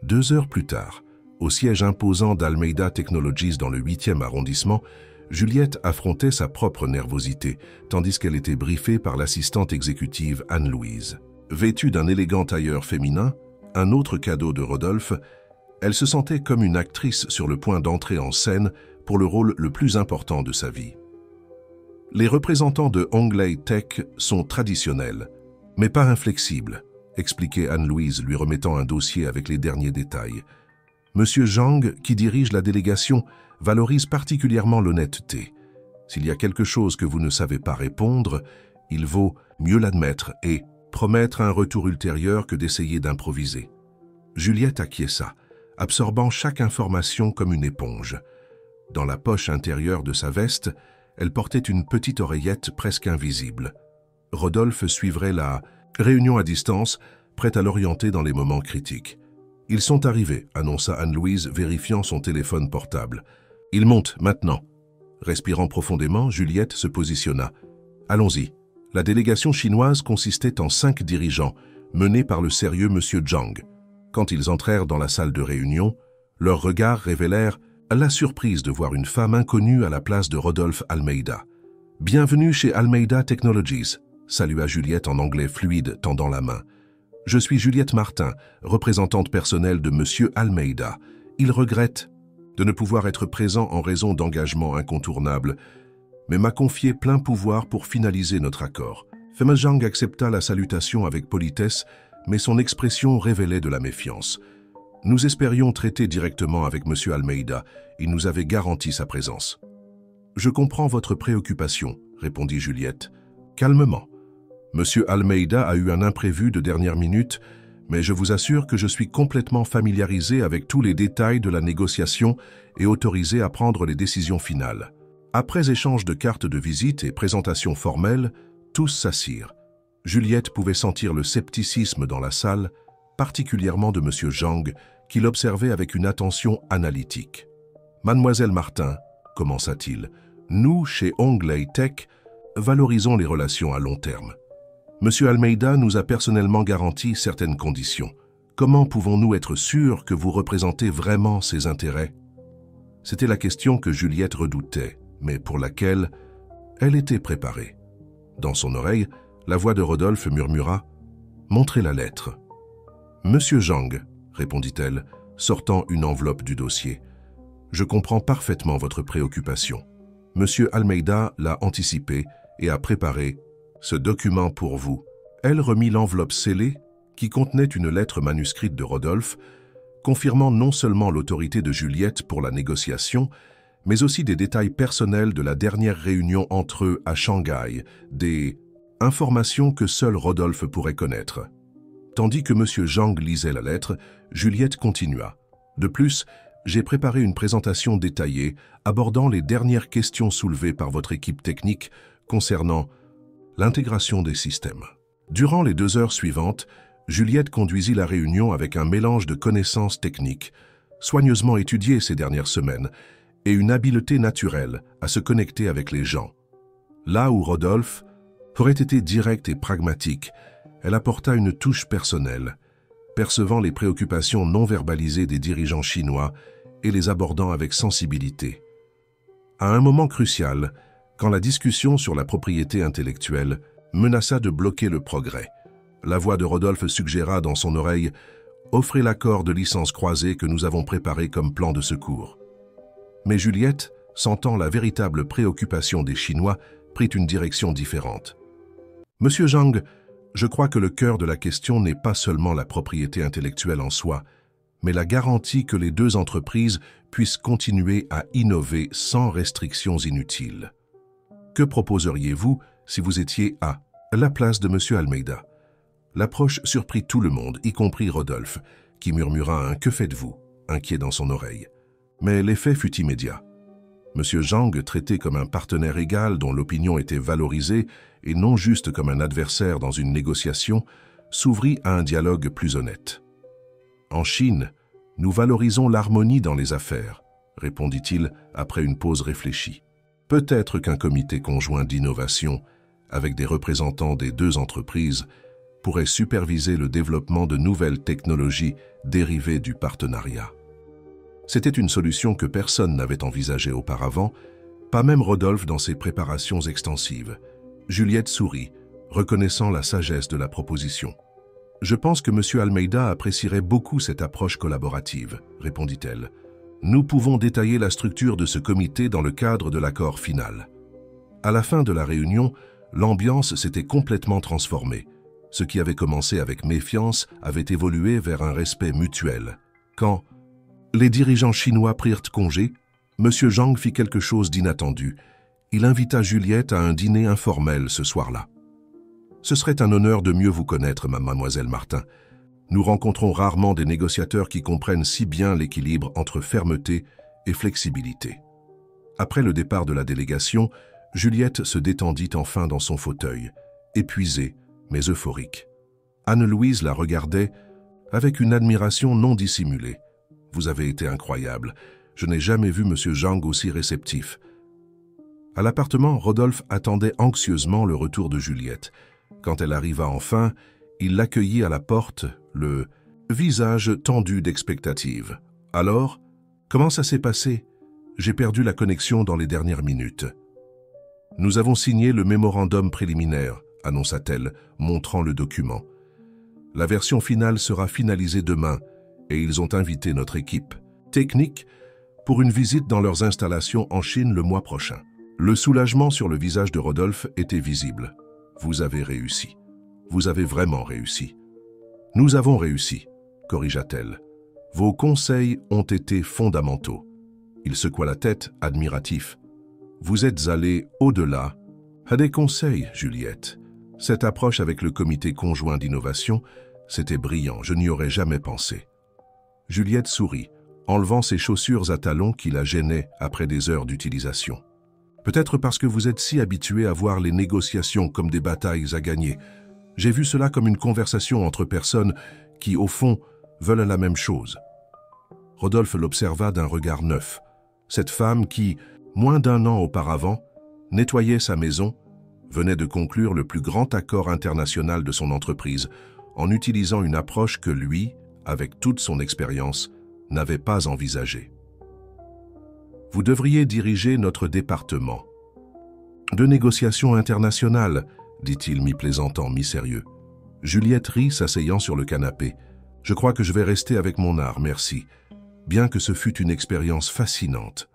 2 heures plus tard, au siège imposant d'Almeida Technologies dans le 8e arrondissement, Juliette affrontait sa propre nervosité, tandis qu'elle était briefée par l'assistante exécutive Anne-Louise. Vêtue d'un élégant tailleur féminin, un autre cadeau de Rodolphe, elle se sentait comme une actrice sur le point d'entrer en scène pour le rôle le plus important de sa vie. Les représentants de Honglei Tech sont traditionnels, mais pas inflexibles, expliquait Anne-Louise, lui remettant un dossier avec les derniers détails. Monsieur Zhang, qui dirige la délégation, valorise particulièrement l'honnêteté. S'il y a quelque chose que vous ne savez pas répondre, il vaut mieux l'admettre et promettre un retour ultérieur que d'essayer d'improviser. Juliette acquiesça, absorbant chaque information comme une éponge. Dans la poche intérieure de sa veste, elle portait une petite oreillette presque invisible. Rodolphe suivrait la réunion à distance, prête à l'orienter dans les moments critiques. « Ils sont arrivés », annonça Anne-Louise, vérifiant son téléphone portable. « Ils montent maintenant. » Respirant profondément, Juliette se positionna. « Allons-y. » La délégation chinoise consistait en 5 dirigeants, menés par le sérieux monsieur Zhang. Quand ils entrèrent dans la salle de réunion, leurs regards révélèrent la surprise de voir une femme inconnue à la place de Rodolphe Almeida. « Bienvenue chez Almeida Technologies », salua Juliette en anglais fluide, tendant la main. « Je suis Juliette Martin, représentante personnelle de monsieur Almeida. Il regrette de ne pouvoir être présent en raison d'engagements incontournables, mais m'a confié plein pouvoir pour finaliser notre accord. » Femme Zhang accepta la salutation avec politesse, mais son expression révélait de la méfiance. « Nous espérions traiter directement avec monsieur Almeida. Il nous avait garanti sa présence. »« Je comprends votre préoccupation, » répondit Juliette. Calmement. « Monsieur Almeida a eu un imprévu de dernière minute, mais je vous assure que je suis complètement familiarisé avec tous les détails de la négociation et autorisé à prendre les décisions finales. » Après échange de cartes de visite et présentation formelle, tous s'assirent. Juliette pouvait sentir le scepticisme dans la salle, particulièrement de monsieur Zhang, qui l'observait avec une attention analytique. « Mademoiselle Martin, » commença-t-il, « nous, chez Honglei Tech, valorisons les relations à long terme. Monsieur Almeida nous a personnellement garanti certaines conditions. Comment pouvons-nous être sûrs que vous représentez vraiment ses intérêts ?» C'était la question que Juliette redoutait, mais pour laquelle elle était préparée. Dans son oreille, la voix de Rodolphe murmura « Montrez la lettre. »« Monsieur Zhang, » répondit-elle, sortant une enveloppe du dossier. « Je comprends parfaitement votre préoccupation. Monsieur Almeida l'a anticipé et a préparé ce document pour vous. » Elle remit l'enveloppe scellée qui contenait une lettre manuscrite de Rodolphe, confirmant non seulement l'autorité de Juliette pour la négociation, mais aussi des détails personnels de la dernière réunion entre eux à Shanghai, des informations que seul Rodolphe pourrait connaître. Tandis que M. Zhang lisait la lettre, Juliette continua. « De plus, j'ai préparé une présentation détaillée abordant les dernières questions soulevées par votre équipe technique concernant l'intégration des systèmes. » Durant les 2 heures suivantes, Juliette conduisit la réunion avec un mélange de connaissances techniques, soigneusement étudiées ces dernières semaines, et une habileté naturelle à se connecter avec les gens. Là où Rodolphe aurait été direct et pragmatique, elle apporta une touche personnelle, percevant les préoccupations non verbalisées des dirigeants chinois et les abordant avec sensibilité. À un moment crucial, quand la discussion sur la propriété intellectuelle menaça de bloquer le progrès, la voix de Rodolphe suggéra dans son oreille « Offrez l'accord de licence croisée que nous avons préparé comme plan de secours. » Mais Juliette, sentant la véritable préoccupation des Chinois, prit une direction différente. « Monsieur Zhang, je crois que le cœur de la question n'est pas seulement la propriété intellectuelle en soi, mais la garantie que les 2 entreprises puissent continuer à innover sans restrictions inutiles. Que proposeriez-vous si vous étiez à la place de monsieur Almeida ?» L'approche surprit tout le monde, y compris Rodolphe, qui murmura un « Que faites-vous » inquiet dans son oreille. Mais l'effet fut immédiat. Monsieur Zhang, traité comme un partenaire égal dont l'opinion était valorisée et non juste comme un adversaire dans une négociation, s'ouvrit à un dialogue plus honnête. « En Chine, nous valorisons l'harmonie dans les affaires », répondit-il après une pause réfléchie. « Peut-être qu'un comité conjoint d'innovation, avec des représentants des deux entreprises, pourrait superviser le développement de nouvelles technologies dérivées du partenariat. » C'était une solution que personne n'avait envisagée auparavant, pas même Rodolphe dans ses préparations extensives. Juliette sourit, reconnaissant la sagesse de la proposition. « Je pense que M. Almeida apprécierait beaucoup cette approche collaborative, » répondit-elle. « Nous pouvons détailler la structure de ce comité dans le cadre de l'accord final. » À la fin de la réunion, l'ambiance s'était complètement transformée. Ce qui avait commencé avec méfiance avait évolué vers un respect mutuel. Quand les dirigeants chinois prirent congé, M. Zhang fit quelque chose d'inattendu. Il invita Juliette à un dîner informel ce soir-là. « Ce serait un honneur de mieux vous connaître, mademoiselle Martin. Nous rencontrons rarement des négociateurs qui comprennent si bien l'équilibre entre fermeté et flexibilité. » Après le départ de la délégation, Juliette se détendit enfin dans son fauteuil, épuisée mais euphorique. Anne-Louise la regardait avec une admiration non dissimulée. « Vous avez été incroyable. Je n'ai jamais vu M. Zhang aussi réceptif. » À l'appartement, Rodolphe attendait anxieusement le retour de Juliette. Quand elle arriva enfin, il l'accueillit à la porte, le visage tendu d'expectative. « Alors, comment ça s'est passé? J'ai perdu la connexion dans les dernières minutes. »« Nous avons signé le mémorandum préliminaire, » annonça-t-elle, montrant le document. « La version finale sera finalisée demain et ils ont invité notre équipe technique pour une visite dans leurs installations en Chine le mois prochain. » Le soulagement sur le visage de Rodolphe était visible. « Vous avez réussi. Vous avez vraiment réussi. »« Nous avons réussi, » corrigea-t-elle. « Vos conseils ont été fondamentaux. » Il secoua la tête, admiratif. « Vous êtes allé au-delà. » « À des conseils, Juliette. Cette approche avec le comité conjoint d'innovation, c'était brillant, je n'y aurais jamais pensé. » Juliette sourit, enlevant ses chaussures à talons qui la gênaient après des heures d'utilisation. « Peut-être parce que vous êtes si habitué à voir les négociations comme des batailles à gagner. J'ai vu cela comme une conversation entre personnes qui, au fond, veulent la même chose. » Rodolphe l'observa d'un regard neuf. Cette femme qui, moins d'un an auparavant, nettoyait sa maison, venait de conclure le plus grand accord international de son entreprise en utilisant une approche que lui, avec toute son expérience, n'avait pas envisagée. « Vous devriez diriger notre département. »« De négociations internationales, » dit-il mi-plaisantant, mi-sérieux. Juliette rit, s'asseyant sur le canapé. « Je crois que je vais rester avec mon art, merci. Bien que ce fût une expérience fascinante. »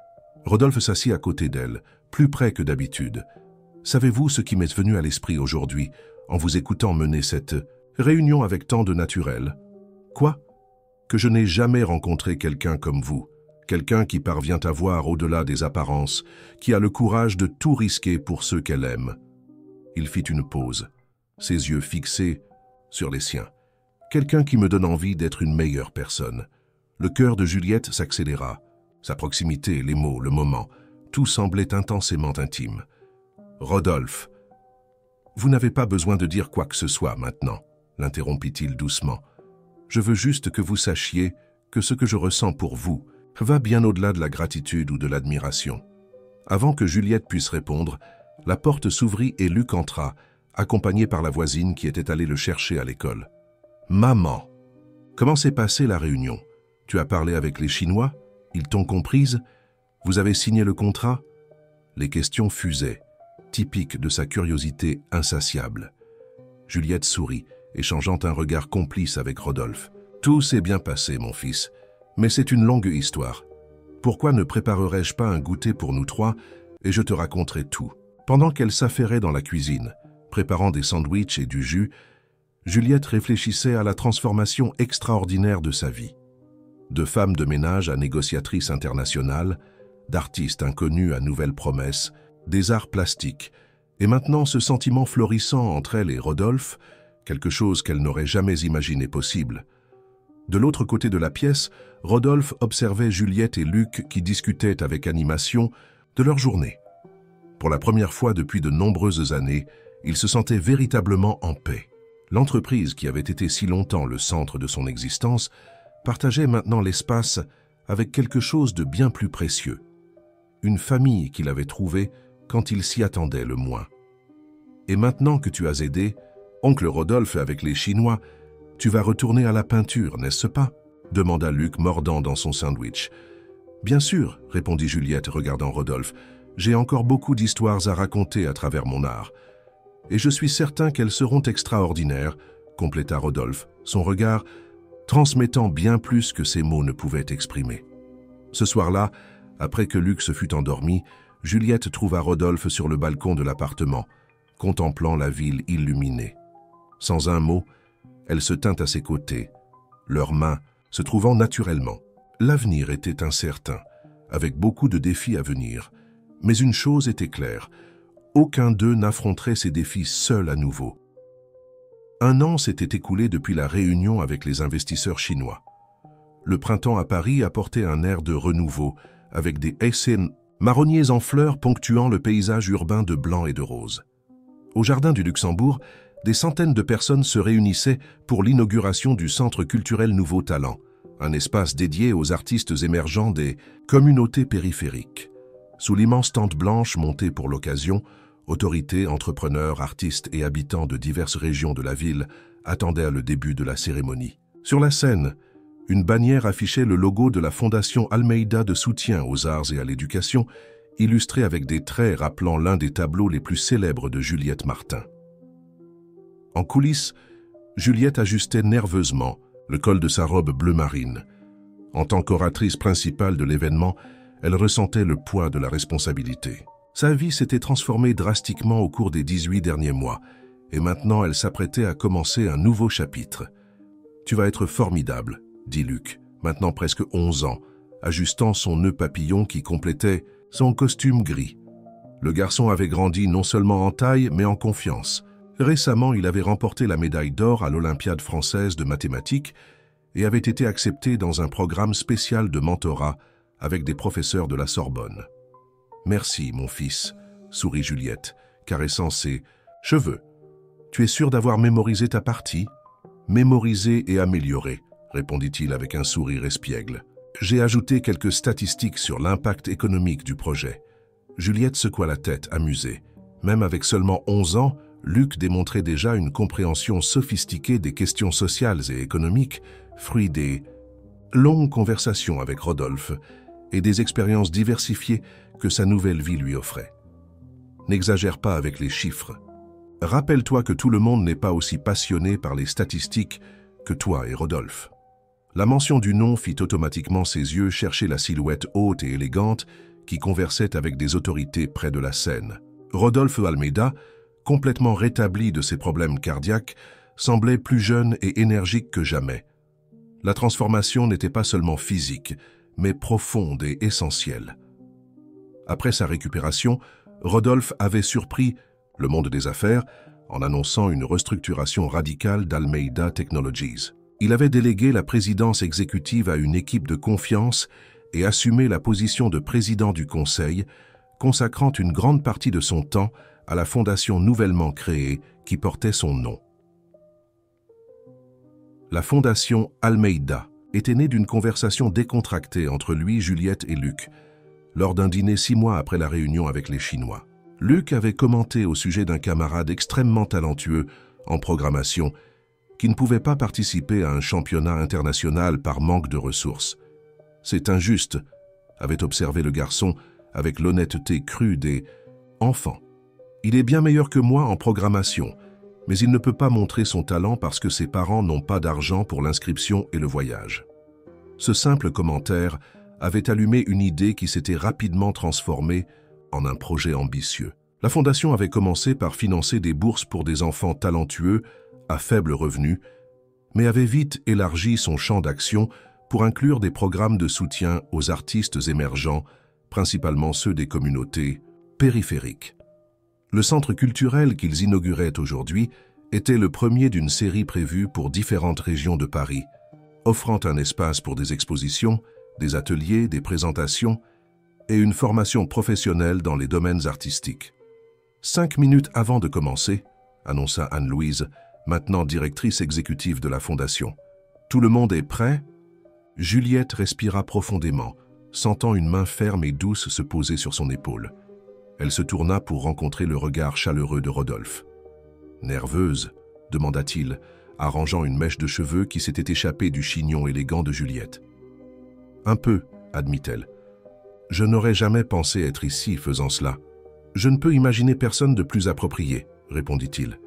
Rodolphe s'assit à côté d'elle, plus près que d'habitude. « Savez-vous ce qui m'est venu à l'esprit aujourd'hui, en vous écoutant mener cette réunion avec tant de naturel? Quoi? Que je n'ai jamais rencontré quelqu'un comme vous, quelqu'un qui parvient à voir au-delà des apparences, qui a le courage de tout risquer pour ceux qu'elle aime. » Il fit une pause, ses yeux fixés sur les siens. « Quelqu'un qui me donne envie d'être une meilleure personne. » Le cœur de Juliette s'accéléra. Sa proximité, les mots, le moment, tout semblait intensément intime. « Rodolphe, vous n'avez pas besoin de dire quoi que ce soit maintenant, » l'interrompit-il doucement. « Je veux juste que vous sachiez que ce que je ressens pour vous va bien au-delà de la gratitude ou de l'admiration. » Avant que Juliette puisse répondre, la porte s'ouvrit et Luc entra, accompagné par la voisine qui était allée le chercher à l'école. « Maman, comment s'est passée la réunion? Tu as parlé avec les Chinois? Ils t'ont comprise? Vous avez signé le contrat? » Les questions fusaient, typiques de sa curiosité insatiable. Juliette sourit, échangeant un regard complice avec Rodolphe. « Tout s'est bien passé, mon fils, mais c'est une longue histoire. Pourquoi ne préparerais-je pas un goûter pour nous trois et je te raconterai tout ?» Pendant qu'elle s'affairait dans la cuisine, préparant des sandwichs et du jus, Juliette réfléchissait à la transformation extraordinaire de sa vie. De femme de ménage à négociatrice internationale, d'artiste inconnue à nouvelles promesses, des arts plastiques, et maintenant ce sentiment florissant entre elle et Rodolphe, quelque chose qu'elle n'aurait jamais imaginé possible. De l'autre côté de la pièce, Rodolphe observait Juliette et Luc qui discutaient avec animation de leur journée. Pour la première fois depuis de nombreuses années, ils se sentaient véritablement en paix. L'entreprise qui avait été si longtemps le centre de son existence partageait maintenant l'espace avec quelque chose de bien plus précieux. Une famille qu'il avait trouvée quand il s'y attendait le moins. Et maintenant que tu as aidé, oncle Rodolphe avec les Chinois, tu vas retourner à la peinture, n'est-ce pas? Demanda Luc, mordant dans son sandwich. Bien sûr, répondit Juliette, regardant Rodolphe. J'ai encore beaucoup d'histoires à raconter à travers mon art. Et je suis certain qu'elles seront extraordinaires, compléta Rodolphe, son regard transmettant bien plus que ses mots ne pouvaient exprimer. Ce soir-là, après que Luc se fut endormi, Juliette trouva Rodolphe sur le balcon de l'appartement, contemplant la ville illuminée. Sans un mot, elle se tint à ses côtés, leurs mains se trouvant naturellement. L'avenir était incertain, avec beaucoup de défis à venir, mais une chose était claire, aucun d'eux n'affronterait ces défis seul à nouveau. 1 an s'était écoulé depuis la réunion avec les investisseurs chinois. Le printemps à Paris apportait un air de renouveau, avec des haies marronniers en fleurs ponctuant le paysage urbain de blanc et de rose. Au jardin du Luxembourg, des centaines de personnes se réunissaient pour l'inauguration du Centre culturel Nouveau Talent, un espace dédié aux artistes émergents des communautés périphériques. Sous l'immense tente blanche montée pour l'occasion, autorités, entrepreneurs, artistes et habitants de diverses régions de la ville attendaient le début de la cérémonie. Sur la scène, une bannière affichait le logo de la Fondation Almeida de soutien aux arts et à l'éducation, illustré avec des traits rappelant l'un des tableaux les plus célèbres de Juliette Martin. En coulisses, Juliette ajustait nerveusement le col de sa robe bleu marine. En tant qu'oratrice principale de l'événement, elle ressentait le poids de la responsabilité. Sa vie s'était transformée drastiquement au cours des 18 derniers mois, et maintenant elle s'apprêtait à commencer un nouveau chapitre. « Tu vas être formidable », dit Luc, maintenant presque 11 ans, ajustant son nœud papillon qui complétait son costume gris. Le garçon avait grandi non seulement en taille, mais en confiance. Récemment, il avait remporté la médaille d'or à l'Olympiade française de mathématiques et avait été accepté dans un programme spécial de mentorat avec des professeurs de la Sorbonne. « Merci, mon fils », sourit Juliette, caressant ses cheveux. « Tu es sûr d'avoir mémorisé ta partie ?»« Mémorisé et amélioré », répondit-il avec un sourire espiègle. « J'ai ajouté quelques statistiques sur l'impact économique du projet. » Juliette secoua la tête, amusée. Même avec seulement 11 ans, Luc démontrait déjà une compréhension sophistiquée des questions sociales et économiques, fruit des longues conversations avec Rodolphe et des expériences diversifiées que sa nouvelle vie lui offrait. N'exagère pas avec les chiffres. Rappelle-toi que tout le monde n'est pas aussi passionné par les statistiques que toi et Rodolphe. La mention du nom fit automatiquement ses yeux chercher la silhouette haute et élégante qui conversait avec des autorités près de la scène. Rodolphe Almeida, complètement rétabli de ses problèmes cardiaques, semblait plus jeune et énergique que jamais. La transformation n'était pas seulement physique, mais profonde et essentielle. Après sa récupération, Rodolphe avait surpris le monde des affaires en annonçant une restructuration radicale d'Almeida Technologies. Il avait délégué la présidence exécutive à une équipe de confiance et assumé la position de président du conseil, consacrant une grande partie de son temps à la fondation nouvellement créée qui portait son nom. La fondation Almeida était née d'une conversation décontractée entre lui, Juliette et Luc, lors d'un dîner 6 mois après la réunion avec les Chinois. Luc avait commenté au sujet d'un camarade extrêmement talentueux en programmation qui ne pouvait pas participer à un championnat international par manque de ressources. « C'est injuste », avait observé le garçon avec l'honnêteté crue des enfants. « Il est bien meilleur que moi en programmation, mais il ne peut pas montrer son talent parce que ses parents n'ont pas d'argent pour l'inscription et le voyage. » Ce simple commentaire avait allumé une idée qui s'était rapidement transformée en un projet ambitieux. La fondation avait commencé par financer des bourses pour des enfants talentueux à faible revenu, mais avait vite élargi son champ d'action pour inclure des programmes de soutien aux artistes émergents, principalement ceux des communautés périphériques. Le centre culturel qu'ils inauguraient aujourd'hui était le premier d'une série prévue pour différentes régions de Paris, offrant un espace pour des expositions, des ateliers, des présentations et une formation professionnelle dans les domaines artistiques. 5 minutes avant de commencer, annonça Anne-Louise, maintenant directrice exécutive de la Fondation. Tout le monde est prêt? Juliette respira profondément, sentant une main ferme et douce se poser sur son épaule. Elle se tourna pour rencontrer le regard chaleureux de Rodolphe. « Nerveuse ?» demanda-t-il, arrangeant une mèche de cheveux qui s'était échappée du chignon élégant de Juliette. « Un peu, admit-elle. Je n'aurais jamais pensé être ici faisant cela. Je ne peux imaginer personne de plus approprié, répondit-il.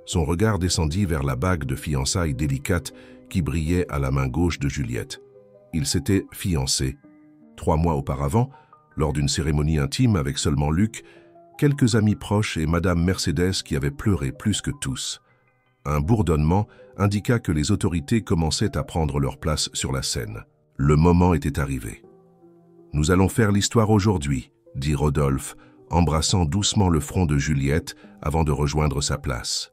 Son regard descendit vers la bague de fiançailles délicate qui brillait à la main gauche de Juliette. Ils s'étaient fiancés. 3 mois auparavant, lors d'une cérémonie intime avec seulement Luc, quelques amis proches et Madame Mercedes qui avait pleuré plus que tous. Un bourdonnement indiqua que les autorités commençaient à prendre leur place sur la scène. Le moment était arrivé. « Nous allons faire l'histoire aujourd'hui », dit Rodolphe, embrassant doucement le front de Juliette avant de rejoindre sa place.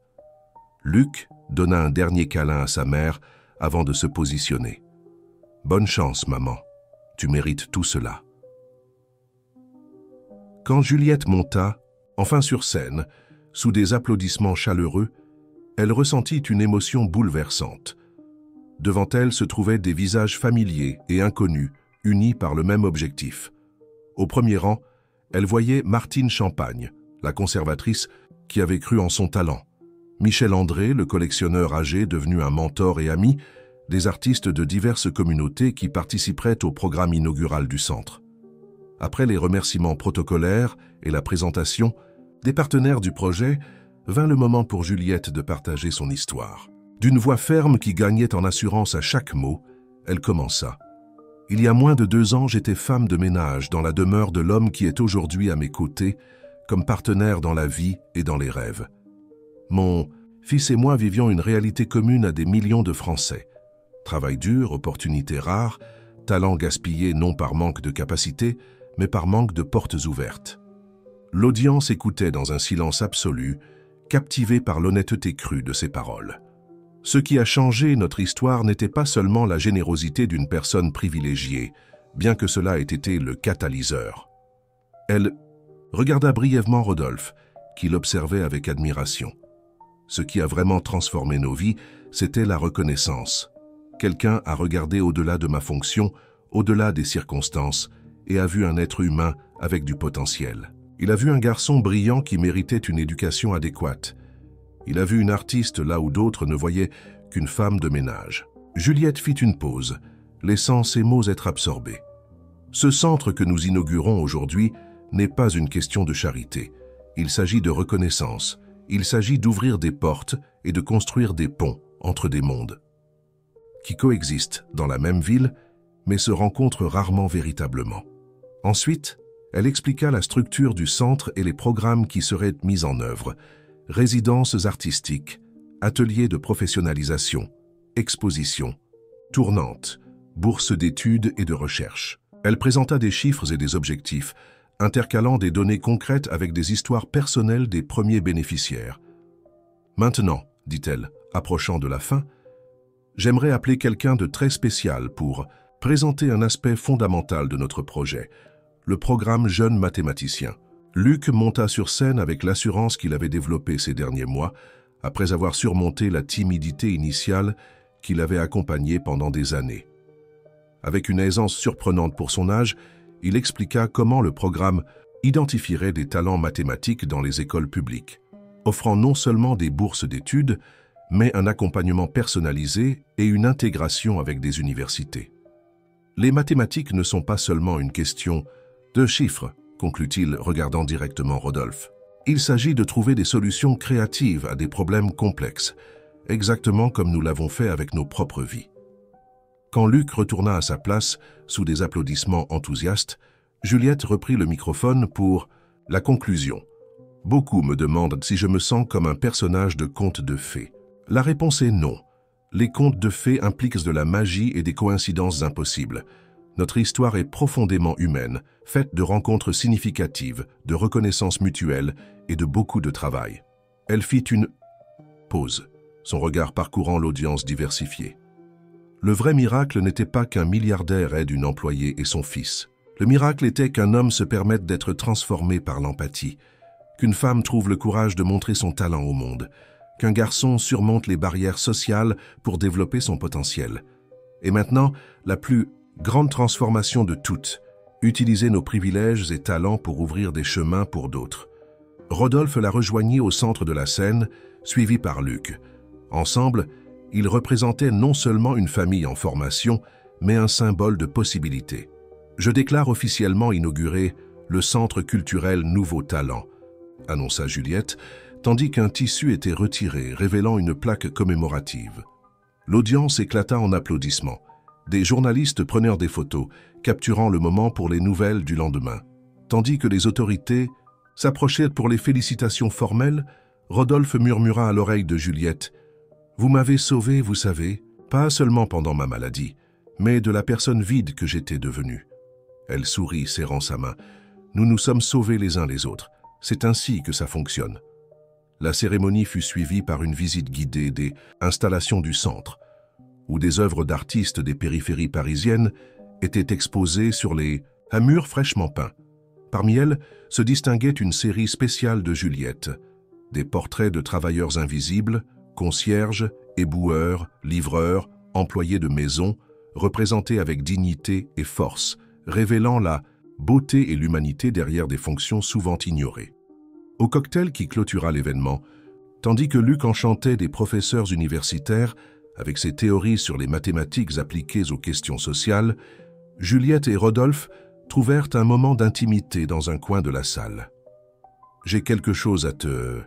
Luc donna un dernier câlin à sa mère avant de se positionner. « Bonne chance, maman. Tu mérites tout cela. » Quand Juliette monta, enfin sur scène, sous des applaudissements chaleureux, elle ressentit une émotion bouleversante. Devant elle se trouvaient des visages familiers et inconnus, unis par le même objectif. Au premier rang, elle voyait Martine Champagne, la conservatrice qui avait cru en son talent. Michel André, le collectionneur âgé devenu un mentor et ami, des artistes de diverses communautés qui participeraient au programme inaugural du centre. Après les remerciements protocolaires et la présentation, des partenaires du projet, vint le moment pour Juliette de partager son histoire. D'une voix ferme qui gagnait en assurance à chaque mot, elle commença. « Il y a moins de 2 ans, j'étais femme de ménage dans la demeure de l'homme qui est aujourd'hui à mes côtés, comme partenaire dans la vie et dans les rêves. Mon fils et moi vivions une réalité commune à des millions de Français. Travail dur, opportunités rares, talent gaspillé non par manque de capacité, mais par manque de portes ouvertes. L'audience écoutait dans un silence absolu, captivée par l'honnêteté crue de ses paroles. Ce qui a changé notre histoire n'était pas seulement la générosité d'une personne privilégiée, bien que cela ait été le catalyseur. Elle regarda brièvement Rodolphe, qui l'observait avec admiration. Ce qui a vraiment transformé nos vies, c'était la reconnaissance. Quelqu'un a regardé au-delà de ma fonction, au-delà des circonstances, et a vu un être humain avec du potentiel. Il a vu un garçon brillant qui méritait une éducation adéquate. Il a vu une artiste là où d'autres ne voyaient qu'une femme de ménage. Juliette fit une pause, laissant ses mots être absorbés. Ce centre que nous inaugurons aujourd'hui n'est pas une question de charité. Il s'agit de reconnaissance. Il s'agit d'ouvrir des portes et de construire des ponts entre des mondes qui coexistent dans la même ville, mais se rencontrent rarement véritablement. Ensuite, elle expliqua la structure du centre et les programmes qui seraient mis en œuvre, résidences artistiques, ateliers de professionnalisation, expositions, tournantes, bourses d'études et de recherche. Elle présenta des chiffres et des objectifs, intercalant des données concrètes avec des histoires personnelles des premiers bénéficiaires. « Maintenant, dit-elle, approchant de la fin, j'aimerais appeler quelqu'un de très spécial pour présenter un aspect fondamental de notre projet, le programme Jeunes mathématiciens. » Luc monta sur scène avec l'assurance qu'il avait développée ces derniers mois, après avoir surmonté la timidité initiale qui l'avait accompagné pendant des années. Avec une aisance surprenante pour son âge, il expliqua comment le programme identifierait des talents mathématiques dans les écoles publiques, offrant non seulement des bourses d'études, mais un accompagnement personnalisé et une intégration avec des universités. Les mathématiques ne sont pas seulement une question de chiffres, conclut-il, regardant directement Rodolphe. Il s'agit de trouver des solutions créatives à des problèmes complexes, exactement comme nous l'avons fait avec nos propres vies. Quand Luc retourna à sa place, sous des applaudissements enthousiastes, Juliette reprit le microphone pour la conclusion. Beaucoup me demandent si je me sens comme un personnage de conte de fées. La réponse est non. Les contes de fées impliquent de la magie et des coïncidences impossibles. Notre histoire est profondément humaine, faite de rencontres significatives, de reconnaissance mutuelle et de beaucoup de travail. Elle fit une pause, son regard parcourant l'audience diversifiée. Le vrai miracle n'était pas qu'un milliardaire aide une employée et son fils. Le miracle était qu'un homme se permette d'être transformé par l'empathie, qu'une femme trouve le courage de montrer son talent au monde, qu'un garçon surmonte les barrières sociales pour développer son potentiel. Et maintenant, la plus grande transformation de toutes, utiliser nos privilèges et talents pour ouvrir des chemins pour d'autres. Rodolphe la rejoignit au centre de la scène, suivi par Luc. Ensemble, ils représentaient non seulement une famille en formation, mais un symbole de possibilité. Je déclare officiellement inauguré le Centre culturel Nouveau Talent, annonça Juliette, tandis qu'un tissu était retiré, révélant une plaque commémorative. L'audience éclata en applaudissements. Des journalistes prenèrent des photos, capturant le moment pour les nouvelles du lendemain. Tandis que les autorités s'approchèrent pour les félicitations formelles, Rodolphe murmura à l'oreille de Juliette « Vous m'avez sauvé, vous savez, pas seulement pendant ma maladie, mais de la personne vide que j'étais devenue. » Elle sourit, serrant sa main. « Nous nous sommes sauvés les uns les autres. C'est ainsi que ça fonctionne. » La cérémonie fut suivie par une visite guidée des installations du centre, où des œuvres d'artistes des périphéries parisiennes étaient exposées sur les murs fraîchement peints. Parmi elles se distinguait une série spéciale de Juliette, des portraits de travailleurs invisibles, concierges, éboueurs, livreurs, employés de maison, représentés avec dignité et force, révélant la beauté et l'humanité derrière des fonctions souvent ignorées. Au cocktail qui clôtura l'événement, tandis que Luc enchantait des professeurs universitaires avec ses théories sur les mathématiques appliquées aux questions sociales, Juliette et Rodolphe trouvèrent un moment d'intimité dans un coin de la salle. « J'ai quelque chose à te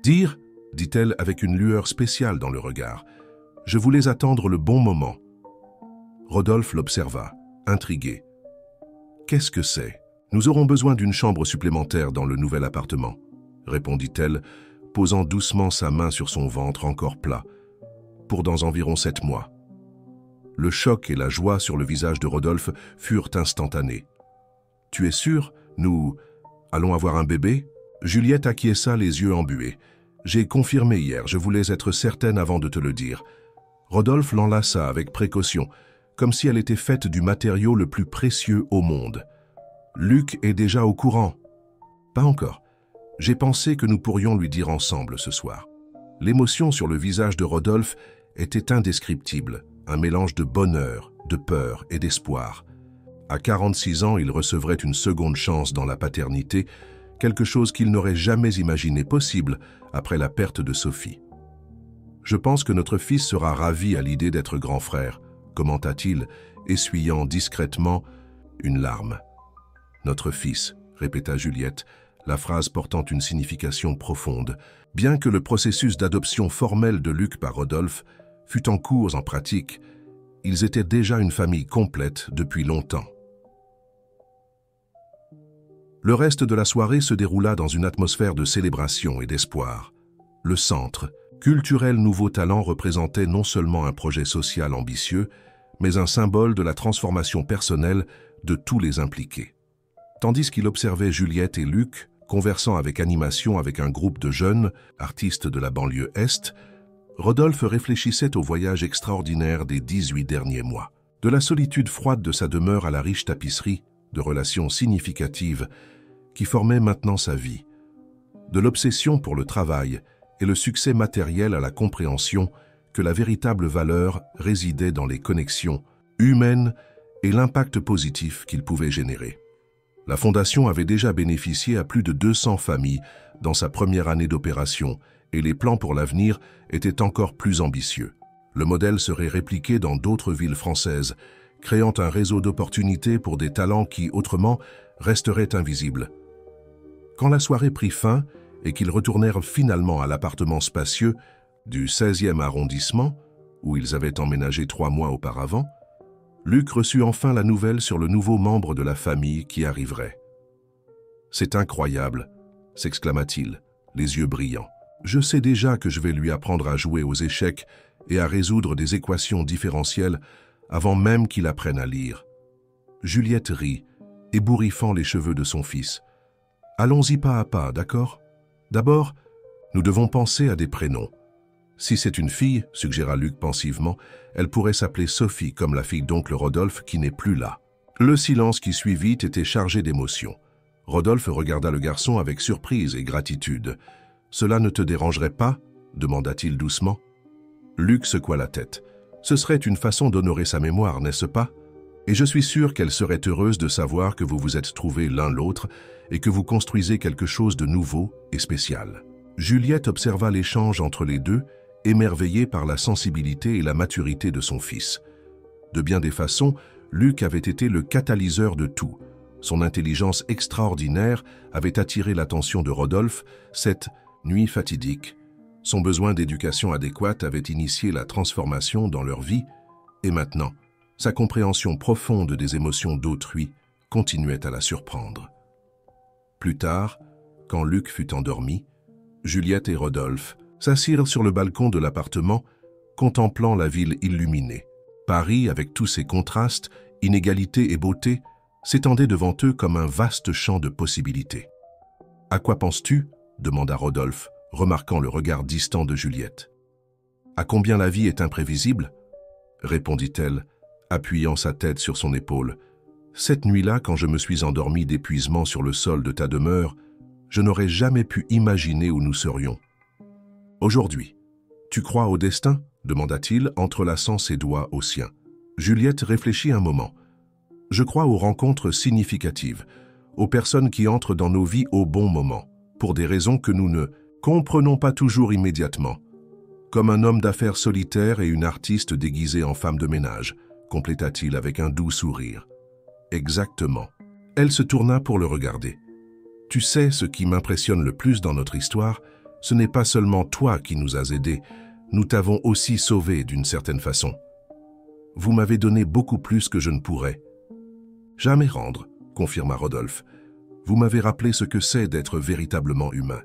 dire », dit-elle avec une lueur spéciale dans le regard. « Je voulais attendre le bon moment. » Rodolphe l'observa, intrigué. « Qu'est-ce que c'est ? Nous aurons besoin d'une chambre supplémentaire dans le nouvel appartement, » répondit-elle, posant doucement sa main sur son ventre encore plat, pour dans environ 7 mois. Le choc et la joie sur le visage de Rodolphe furent instantanés. « Tu es sûr, nous allons avoir un bébé ?» Juliette acquiesça les yeux embués. « J'ai confirmé hier, je voulais être certaine avant de te le dire. » Rodolphe l'enlaça avec précaution, comme si elle était faite du matériau le plus précieux au monde. « Luc est déjà au courant. »« Pas encore. J'ai pensé que nous pourrions lui dire ensemble ce soir. » L'émotion sur le visage de Rodolphe était indescriptible, un mélange de bonheur, de peur et d'espoir. À 46 ans, il recevrait une seconde chance dans la paternité, quelque chose qu'il n'aurait jamais imaginé possible après la perte de Sophie. « Je pense que notre fils sera ravi à l'idée d'être grand frère, » commenta-t-il, essuyant discrètement une larme. « Notre fils », répéta Juliette, la phrase portant une signification profonde. Bien que le processus d'adoption formelle de Luc par Rodolphe fût en cours en pratique, ils étaient déjà une famille complète depuis longtemps. Le reste de la soirée se déroula dans une atmosphère de célébration et d'espoir. Le Centre culturel Nouveau Talent représentait non seulement un projet social ambitieux, mais un symbole de la transformation personnelle de tous les impliqués. Tandis qu'il observait Juliette et Luc conversant avec animation avec un groupe de jeunes, artistes de la banlieue Est, Rodolphe réfléchissait au voyage extraordinaire des 18 derniers mois. De la solitude froide de sa demeure à la riche tapisserie de relations significatives qui formaient maintenant sa vie. De l'obsession pour le travail et le succès matériel à la compréhension que la véritable valeur résidait dans les connexions humaines et l'impact positif qu'ils pouvaient générer. La Fondation avait déjà bénéficié à plus de 200 familles dans sa première année d'opération et les plans pour l'avenir étaient encore plus ambitieux. Le modèle serait répliqué dans d'autres villes françaises, créant un réseau d'opportunités pour des talents qui, autrement, resteraient invisibles. Quand la soirée prit fin et qu'ils retournèrent finalement à l'appartement spacieux du 16e arrondissement, où ils avaient emménagé 3 mois auparavant, Luc reçut enfin la nouvelle sur le nouveau membre de la famille qui arriverait. « C'est incroyable !» s'exclama-t-il, les yeux brillants. « Je sais déjà que je vais lui apprendre à jouer aux échecs et à résoudre des équations différentielles avant même qu'il apprenne à lire. » Juliette rit, ébouriffant les cheveux de son fils. « Allons-y pas à pas, d'accord ? D'abord, nous devons penser à des prénoms. Si c'est une fille, suggéra Luc pensivement, elle pourrait s'appeler Sophie, comme la fille d'oncle Rodolphe qui n'est plus là. » Le silence qui suivit était chargé d'émotion. Rodolphe regarda le garçon avec surprise et gratitude. « Cela ne te dérangerait pas ?» demanda-t-il doucement. Luc secoua la tête. « Ce serait une façon d'honorer sa mémoire, n'est-ce pas? Et je suis sûr qu'elle serait heureuse de savoir que vous vous êtes trouvés l'un l'autre et que vous construisez quelque chose de nouveau et spécial. » Juliette observa l'échange entre les deux, émerveillée par la sensibilité et la maturité de son fils. De bien des façons, Luc avait été le catalyseur de tout. Son intelligence extraordinaire avait attiré l'attention de Rodolphe, cette nuit fatidique. Son besoin d'éducation adéquate avait initié la transformation dans leur vie, et maintenant, sa compréhension profonde des émotions d'autrui continuait à la surprendre. Plus tard, quand Luc fut endormi, Juliette et Rodolphe s'assirent sur le balcon de l'appartement, contemplant la ville illuminée. Paris, avec tous ses contrastes, inégalités et beauté, s'étendait devant eux comme un vaste champ de possibilités. « À quoi penses-tu » demanda Rodolphe, remarquant le regard distant de Juliette. « À combien la vie est imprévisible » répondit-elle, appuyant sa tête sur son épaule. « Cette nuit-là, quand je me suis endormi d'épuisement sur le sol de ta demeure, je n'aurais jamais pu imaginer où nous serions. Aujourd'hui, tu crois au destin ?» demanda-t-il, entrelaçant ses doigts aux siens. Juliette réfléchit un moment. « Je crois aux rencontres significatives, aux personnes qui entrent dans nos vies au bon moment, pour des raisons que nous ne comprenons pas toujours immédiatement. Comme un homme d'affaires solitaire et une artiste déguisée en femme de ménage, compléta-t-il avec un doux sourire. « Exactement. » Elle se tourna pour le regarder. « Tu sais, ce qui m'impressionne le plus dans notre histoire, ce n'est pas seulement toi qui nous as aidés, nous t'avons aussi sauvé d'une certaine façon. Vous m'avez donné beaucoup plus que je ne pourrais. »« Jamais rendre, » confirma Rodolphe. « Vous m'avez rappelé ce que c'est d'être véritablement humain.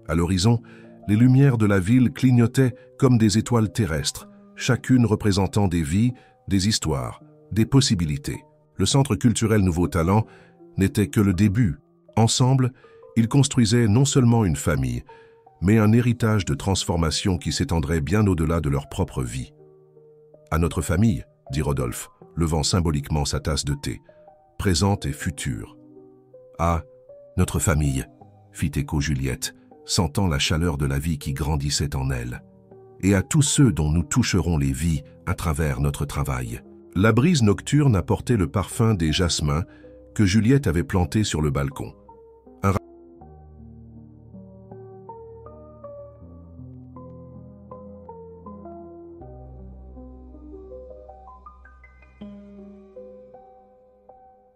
À l'horizon, les lumières de la ville clignotaient comme des étoiles terrestres, chacune représentant des vies, des histoires, des possibilités. Le Centre culturel Nouveau Talent n'était que le début. Ensemble, ils construisaient non seulement une famille, mais un héritage de transformation qui s'étendrait bien au-delà de leur propre vie. « À notre famille, » dit Rodolphe, levant symboliquement sa tasse de thé, « présente et future. »« Ah, notre famille !» fit écho Juliette, sentant la chaleur de la vie qui grandissait en elle. « Et à tous ceux dont nous toucherons les vies à travers notre travail. » La brise nocturne apportait le parfum des jasmins que Juliette avait plantés sur le balcon.